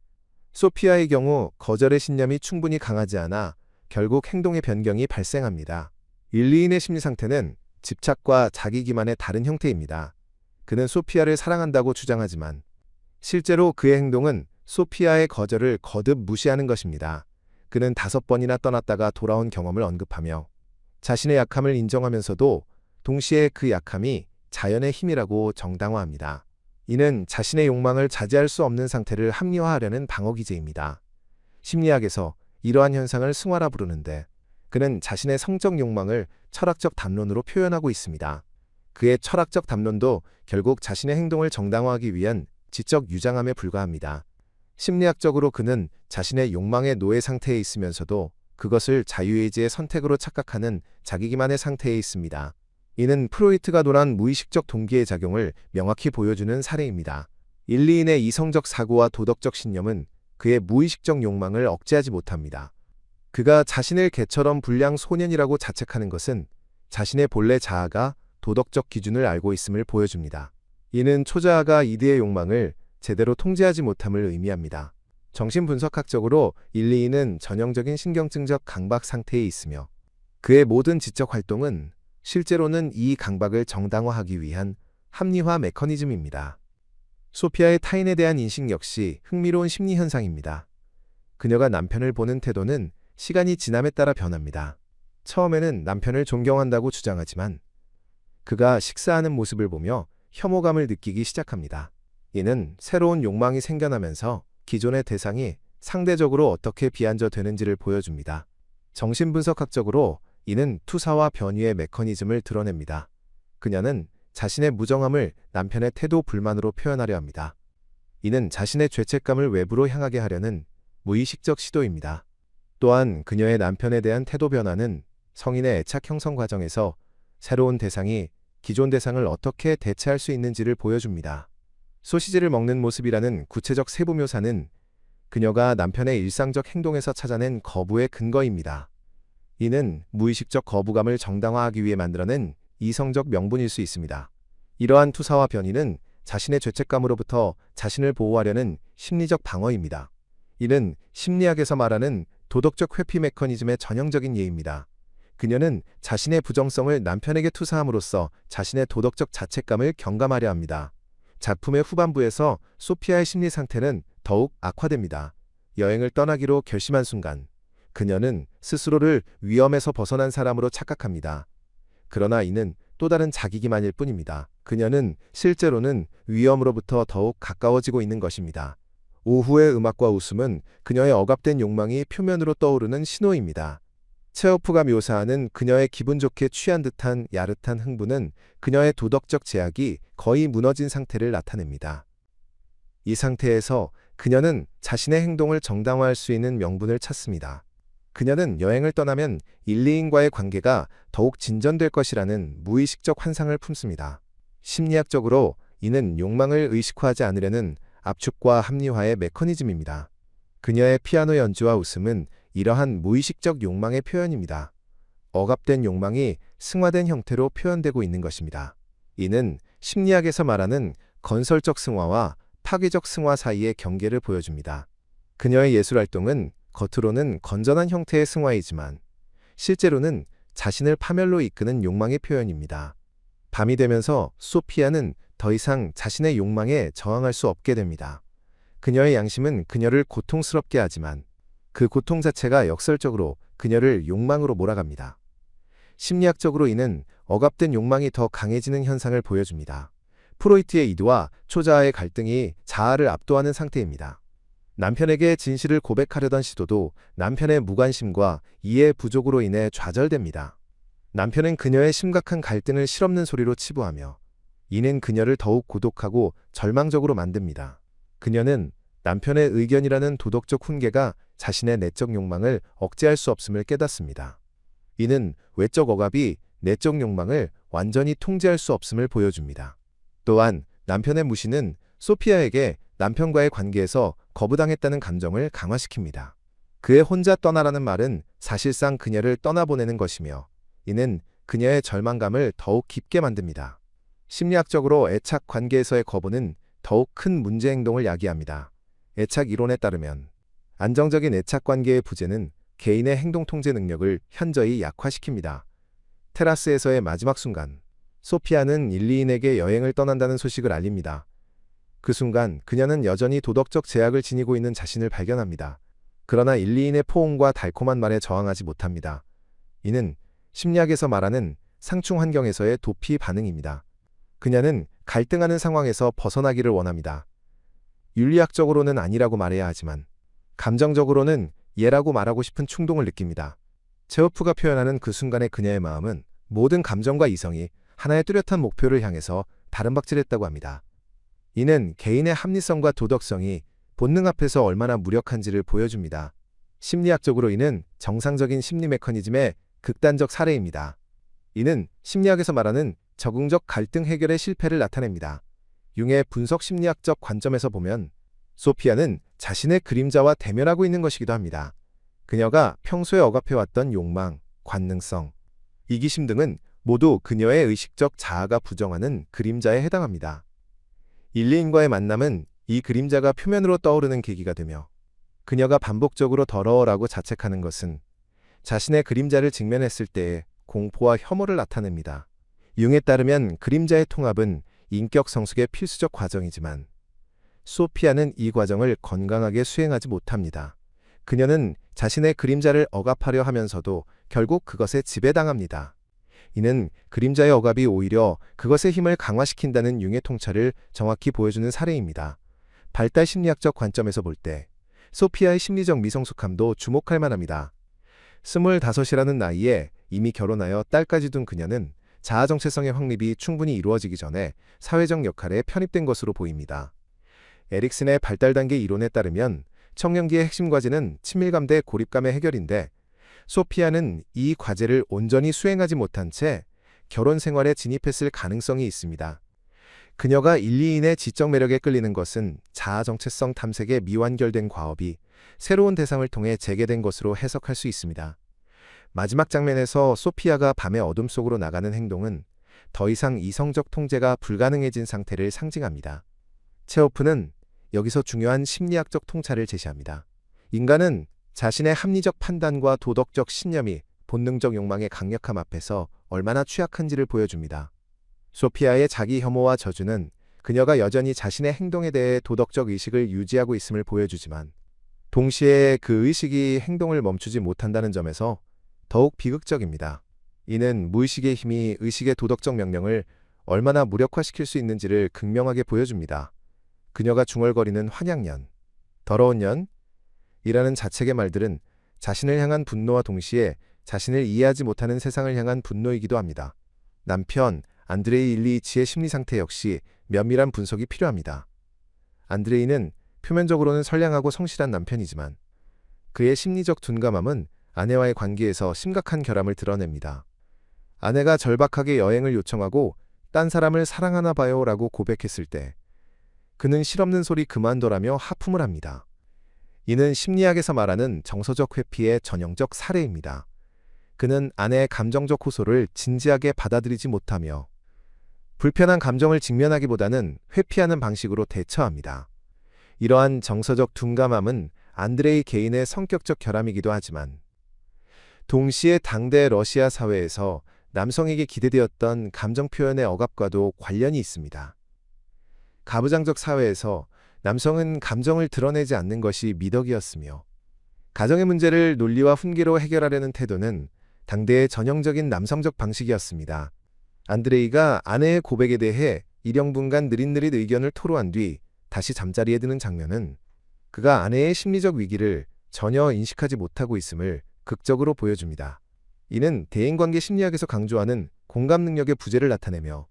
소피아의 경우 거절의 신념이 충분히 강하지 않아 결국 행동의 변경이 발생합니다. 일리인의 심리 상태는 집착과 자기 기만의 다른 형태입니다. 그는 소피아를 사랑한다고 주장하지만 실제로 그의 행동은 소피아의 거절을 거듭 무시하는 것입니다. 그는 5번이나 떠났다가 돌아온 경험을 언급하며 자신의 약함을 인정하면서도 동시에 그 약함이 자연의 힘이라고 정당화합니다. 이는 자신의 욕망을 자제할 수 없는 상태를 합리화하려는 방어기제입니다. 심리학에서 이러한 현상을 승화라 부르는데, 그는 자신의 성적 욕망을 철학적 담론으로 표현하고 있습니다. 그의 철학적 담론도 결국 자신의 행동을 정당화하기 위한 지적 유장함에 불과합니다. 심리학적으로 그는 자신의 욕망의 노예 상태에 있으면서도 그것을 자유의지의 선택으로 착각하는 자기기만의 상태에 있습니다. 이는 프로이트가 논한 무의식적 동기의 작용을 명확히 보여주는 사례입니다. 일리인의 이성적 사고와 도덕적 신념은 그의 무의식적 욕망을 억제하지 못합니다. 그가 자신을 개처럼 불량 소년이라고 자책하는 것은 자신의 본래 자아가 도덕적 기준을 알고 있음을 보여줍니다. 이는 초자아가 이드의 욕망을 제대로 통제하지 못함을 의미합니다. 정신분석학적으로 일리인은 전형적인 신경증적 강박 상태에 있으며 그의 모든 지적 활동은 실제로는 이 강박을 정당화하기 위한 합리화 메커니즘입니다. 소피아의 타인에 대한 인식 역시 흥미로운 심리 현상입니다. 그녀가 남편을 보는 태도는 시간이 지남에 따라 변합니다. 처음에는 남편을 존경한다고 주장하지만 그가 식사하는 모습을 보며 혐오감을 느끼기 시작합니다. 이는 새로운 욕망이 생겨나면서 기존의 대상이 상대적으로 어떻게 비안전되는지를 보여줍니다. 정신분석학적으로 이는 투사와 변위의 메커니즘을 드러냅니다. 그녀는 자신의 무정함을 남편의 태도 불만으로 표현하려 합니다. 이는 자신의 죄책감을 외부로 향하게 하려는 무의식적 시도입니다. 또한 그녀의 남편에 대한 태도 변화는 성인의 애착 형성 과정에서 새로운 대상이 기존 대상을 어떻게 대체할 수 있는지를 보여줍니다. 소시지를 먹는 모습이라는 구체적 세부 묘사는 그녀가 남편의 일상적 행동에서 찾아낸 거부의 근거입니다. 이는 무의식적 거부감을 정당화하기 위해 만들어낸 이성적 명분일 수 있습니다. 이러한 투사와 변이는 자신의 죄책감으로부터 자신을 보호하려는 심리적 방어입니다. 이는 심리학에서 말하는 도덕적 회피 메커니즘의 전형적인 예입니다. 그녀는 자신의 부정성을 남편에게 투사함으로써 자신의 도덕적 자책감을 경감하려 합니다. 작품의 후반부에서 소피아의 심리 상태는 더욱 악화됩니다. 여행을 떠나기로 결심한 순간 그녀는 스스로를 위험에서 벗어난 사람으로 착각합니다. 그러나 이는 또 다른 자기기만일 뿐입니다. 그녀는 실제로는 위험으로부터 더욱 가까워지고 있는 것입니다. 오후의 음악과 웃음은 그녀의 억압된 욕망이 표면으로 떠오르는 신호입니다. 체호프가 묘사하는 그녀의 기분 좋게 취한 듯한 야릇한 흥분은 그녀의 도덕적 제약이 거의 무너진 상태를 나타냅니다. 이 상태에서 그녀는 자신의 행동을 정당화할 수 있는 명분을 찾습니다. 그녀는 여행을 떠나면 일리인과의 관계가 더욱 진전될 것이라는 무의식적 환상을 품습니다. 심리학적으로 이는 욕망을 의식화하지 않으려는 압축과 합리화의 메커니즘입니다. 그녀의 피아노 연주와 웃음은 이러한 무의식적 욕망의 표현입니다. 억압된 욕망이 승화된 형태로 표현되고 있는 것입니다. 이는 심리학에서 말하는 건설적 승화와 파괴적 승화 사이의 경계를 보여줍니다. 그녀의 예술활동은 겉으로는 건전한 형태의 승화이지만 실제로는 자신을 파멸로 이끄는 욕망의 표현입니다. 밤이 되면서 소피아는 더 이상 자신의 욕망에 저항할 수 없게 됩니다. 그녀의 양심은 그녀를 고통스럽게 하지만 그 고통 자체가 역설적으로 그녀를 욕망으로 몰아갑니다. 심리학적으로 이는 억압된 욕망이 더 강해지는 현상을 보여줍니다. 프로이트의 이드와 초자아의 갈등이 자아를 압도하는 상태입니다. 남편에게 진실을 고백하려던 시도도 남편의 무관심과 이해 부족으로 인해 좌절됩니다. 남편은 그녀의 심각한 갈등을 실없는 소리로 치부하며 이는 그녀를 더욱 고독하고 절망적으로 만듭니다. 그녀는 남편의 의견이라는 도덕적 훈계가 자신의 내적 욕망을 억제할 수 없음을 깨닫습니다. 이는 외적 억압이 내적 욕망을 완전히 통제할 수 없음을 보여줍니다. 또한 남편의 무시는 소피아에게 남편과의 관계에서 거부당했다는 감정을 강화시킵니다. 그의 혼자 떠나라는 말은 사실상 그녀를 떠나보내는 것이며, 이는 그녀의 절망감을 더욱 깊게 만듭니다. 심리학적으로 애착 관계에서의 거부는 더욱 큰 문제 행동을 야기합니다. 애착 이론에 따르면 안정적인 애착 관계의 부재는 개인의 행동 통제 능력을 현저히 약화시킵니다. 테라스에서의 마지막 순간, 소피아는 일리인에게 여행을 떠난다는 소식을 알립니다. 그 순간 그녀는 여전히 도덕적 제약을 지니고 있는 자신을 발견합니다. 그러나 일리인의 포옹과 달콤한 말에 저항하지 못합니다. 이는 심리학에서 말하는 상충 환경에서의 도피 반응입니다. 그녀는 갈등하는 상황에서 벗어나기를 원합니다. 윤리학적으로는 아니라고 말해야 하지만 감정적으로는 예라고 말하고 싶은 충동을 느낍니다. 체호프가 표현하는 그 순간의 그녀의 마음은 모든 감정과 이성이 하나의 뚜렷한 목표를 향해서 다름박질했다고 합니다. 이는 개인의 합리성과 도덕성이 본능 앞에서 얼마나 무력한지를 보여줍니다. 심리학적으로 이는 정상적인 심리 메커니즘의 극단적 사례입니다. 이는 심리학에서 말하는 적응적 갈등 해결의 실패를 나타냅니다. 융의 분석 심리학적 관점에서 보면 소피아는 자신의 그림자와 대면하고 있는 것이기도 합니다. 그녀가 평소에 억압해왔던 욕망, 관능성, 이기심 등은 모두 그녀의 의식적 자아가 부정하는 그림자에 해당합니다. 일리인과의 만남은 이 그림자가 표면으로 떠오르는 계기가 되며, 그녀가 반복적으로 더러워라고 자책하는 것은 자신의 그림자를 직면했을 때의 공포와 혐오를 나타냅니다. 융에 따르면 그림자의 통합은 인격 성숙의 필수적 과정이지만 소피아는 이 과정을 건강하게 수행하지 못합니다. 그녀는 자신의 그림자를 억압하려 하면서도 결국 그것에 지배당합니다. 이는 그림자의 억압이 오히려 그것의 힘을 강화시킨다는 융의 통찰을 정확히 보여주는 사례입니다. 발달 심리학적 관점에서 볼 때 소피아의 심리적 미성숙함도 주목할 만합니다. 25이라는 나이에 이미 결혼하여 딸까지 둔 그녀는 자아 정체성의 확립이 충분히 이루어지기 전에 사회적 역할에 편입된 것으로 보입니다. 에릭슨의 발달 단계 이론에 따르면 청년기의 핵심 과제는 친밀감 대 고립감의 해결인데, 소피아는 이 과제를 온전히 수행하지 못한 채 결혼 생활에 진입했을 가능성이 있습니다. 그녀가 일리인의 지적 매력에 끌리는 것은 자아 정체성 탐색의 미완결된 과업이 새로운 대상을 통해 재개된 것으로 해석할 수 있습니다. 마지막 장면에서 소피아가 밤의 어둠 속으로 나가는 행동은 더 이상 이성적 통제가 불가능해진 상태를 상징합니다. 체호프는 여기서 중요한 심리학적 통찰을 제시합니다. 인간은 자신의 합리적 판단과 도덕적 신념이 본능적 욕망의 강력함 앞에서 얼마나 취약한지를 보여줍니다. 소피아의 자기 혐오와 저주는 그녀가 여전히 자신의 행동에 대해 도덕적 의식을 유지하고 있음을 보여주지만, 동시에 그 의식이 행동을 멈추지 못한다는 점에서 더욱 비극적입니다. 이는 무의식의 힘이 의식의 도덕적 명령을 얼마나 무력화시킬 수 있는지를 극명하게 보여줍니다. 그녀가 중얼거리는 환양년, 더러운 년, 이라는 자책의 말들은 자신을 향한 분노와 동시에 자신을 이해하지 못하는 세상을 향한 분노이기도 합니다. 남편 안드레이 일리이치의 심리 상태 역시 면밀한 분석이 필요합니다. 안드레이는 표면적으로는 선량하고 성실한 남편이지만 그의 심리적 둔감함은 아내와의 관계에서 심각한 결함을 드러냅니다. 아내가 절박하게 여행을 요청하고 딴 사람을 사랑하나 봐요 라고 고백했을 때 그는 실없는 소리 그만둬라며 하품을 합니다. 이는 심리학에서 말하는 정서적 회피의 전형적 사례입니다. 그는 아내의 감정적 호소를 진지하게 받아들이지 못하며 불편한 감정을 직면하기보다는 회피하는 방식으로 대처합니다. 이러한 정서적 둔감함은 안드레이 개인의 성격적 결함이기도 하지만 동시에 당대 러시아 사회에서 남성에게 기대되었던 감정 표현의 억압과도 관련이 있습니다. 가부장적 사회에서 남성은 감정을 드러내지 않는 것이 미덕이었으며, 가정의 문제를 논리와 훈계로 해결하려는 태도는 당대의 전형적인 남성적 방식이었습니다. 안드레이가 아내의 고백에 대해 일형분간 느릿느릿 의견을 토로한 뒤 다시 잠자리에 드는 장면은 그가 아내의 심리적 위기를 전혀 인식하지 못하고 있음을 극적으로 보여줍니다. 이는 대인관계 심리학에서 강조하는 공감 능력의 부재를 나타내며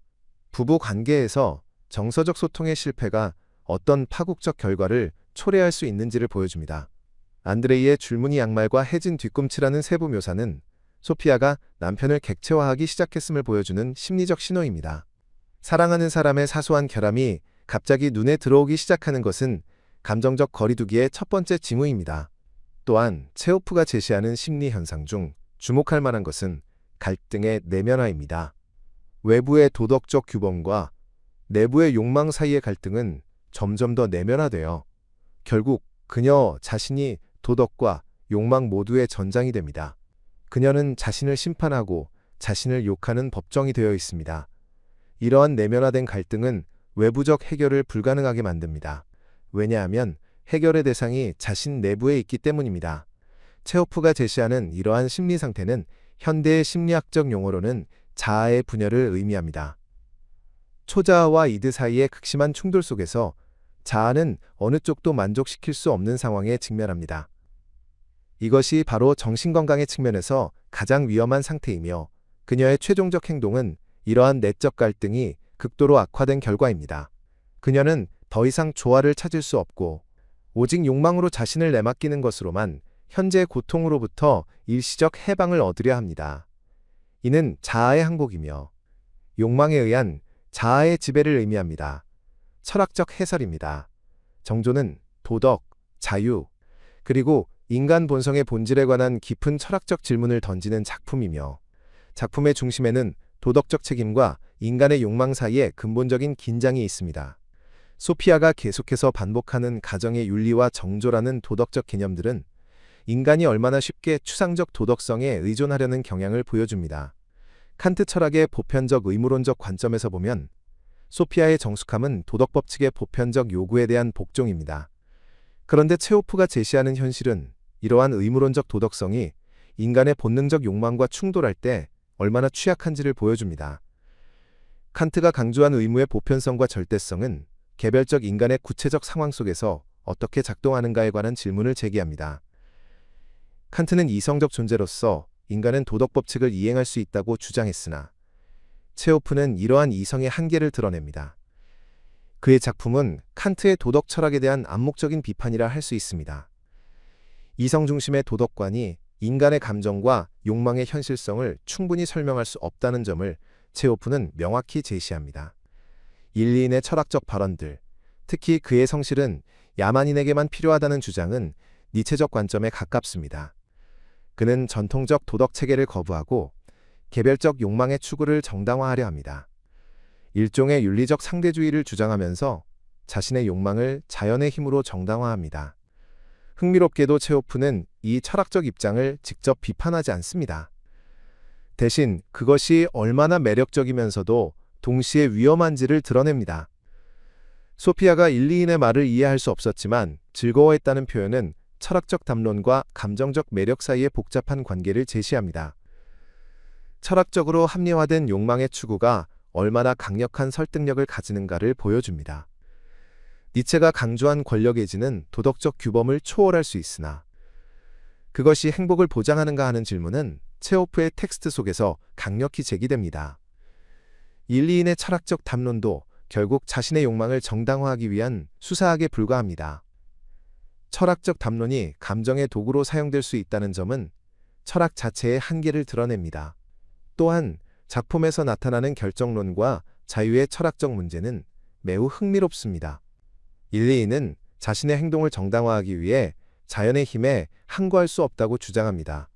부부 관계에서 정서적 소통의 실패가 어떤 파국적 결과를 초래할 수 있는지를 보여줍니다. 안드레이의 줄무늬 양말과 해진 뒤꿈치라는 세부 묘사는 소피아가 남편을 객체화하기 시작했음을 보여주는 심리적 신호입니다. 사랑하는 사람의 사소한 결함이 갑자기 눈에 들어오기 시작하는 것은 감정적 거리두기의 첫 번째 징후입니다. 또한 체호프가 제시하는 심리 현상 중 주목할 만한 것은 갈등의 내면화입니다. 외부의 도덕적 규범과 내부의 욕망 사이의 갈등은 점점 더 내면화되어 결국 그녀 자신이 도덕과 욕망 모두의 전장이 됩니다. 그녀는 자신을 심판하고 자신을 욕하는 법정이 되어 있습니다. 이러한 내면화된 갈등은 외부적 해결을 불가능하게 만듭니다. 왜냐하면 해결의 대상이 자신 내부에 있기 때문입니다. 체호프가 제시하는 이러한 심리 상태는 현대의 심리학적 용어로는 자아의 분열을 의미합니다. 초자아와 이드 사이의 극심한 충돌 속에서 자아는 어느 쪽도 만족시킬 수 없는 상황에 직면합니다. 이것이 바로 정신건강의 측면에서 가장 위험한 상태이며 그녀의 최종적 행동은 이러한 내적 갈등이 극도로 악화된 결과입니다. 그녀는 더 이상 조화를 찾을 수 없고 오직 욕망으로 자신을 내맡기는 것으로만 현재의 고통으로부터 일시적 해방을 얻으려 합니다. 이는 자아의 항복이며 욕망에 의한 자아의 지배를 의미합니다. 철학적 해설입니다. 정조는 도덕, 자유, 그리고 인간 본성의 본질에 관한 깊은 철학적 질문을 던지는 작품이며 작품의 중심에는 도덕적 책임과 인간의 욕망 사이에 근본적인 긴장이 있습니다. 소피아가 계속해서 반복하는 가정의 윤리와 정조라는 도덕적 개념들은 인간이 얼마나 쉽게 추상적 도덕성에 의존하려는 경향을 보여줍니다. 칸트 철학의 보편적 의무론적 관점에서 보면 소피아의 정숙함은 도덕 법칙의 보편적 요구에 대한 복종입니다. 그런데 체호프가 제시하는 현실은 이러한 의무론적 도덕성이 인간의 본능적 욕망과 충돌할 때 얼마나 취약한지를 보여줍니다. 칸트가 강조한 의무의 보편성과 절대성은 개별적 인간의 구체적 상황 속에서 어떻게 작동하는가에 관한 질문을 제기합니다. 칸트는 이성적 존재로서 인간은 도덕 법칙을 이행할 수 있다고 주장했으나 체호프는 이러한 이성의 한계를 드러냅니다. 그의 작품은 칸트의 도덕 철학에 대한 암묵적인 비판이라 할 수 있습니다. 이성 중심의 도덕관이 인간의 감정과 욕망의 현실성을 충분히 설명할 수 없다는 점을 체호프는 명확히 제시합니다. 일리인의 철학적 발언들, 특히 그의 성실은 야만인에게만 필요하다는 주장은 니체적 관점에 가깝습니다. 그는 전통적 도덕 체계를 거부하고 개별적 욕망의 추구를 정당화하려 합니다. 일종의 윤리적 상대주의를 주장하면서 자신의 욕망을 자연의 힘으로 정당화합니다. 흥미롭게도 체호프는 이 철학적 입장을 직접 비판하지 않습니다. 대신 그것이 얼마나 매력적이면서도 동시에 위험한지를 드러냅니다. 소피아가 일리인의 말을 이해할 수 없었지만 즐거워했다는 표현은 철학적 담론과 감정적 매력 사이의 복잡한 관계를 제시합니다. 철학적으로 합리화된 욕망의 추구가 얼마나 강력한 설득력을 가지는가를 보여줍니다. 니체가 강조한 권력의 지는 도덕적 규범을 초월할 수 있으나 그것이 행복을 보장하는가 하는 질문은 체호프의 텍스트 속에서 강력히 제기됩니다. 일리인의 철학적 담론도 결국 자신의 욕망을 정당화하기 위한 수사학에 불과합니다. 철학적 담론이 감정의 도구로 사용될 수 있다는 점은 철학 자체의 한계를 드러냅니다. 또한 작품에서 나타나는 결정론과 자유의 철학적 문제는 매우 흥미롭습니다. 일리인은 자신의 행동을 정당화하기 위해 자연의 힘에 항거할 수 없다고 주장합니다.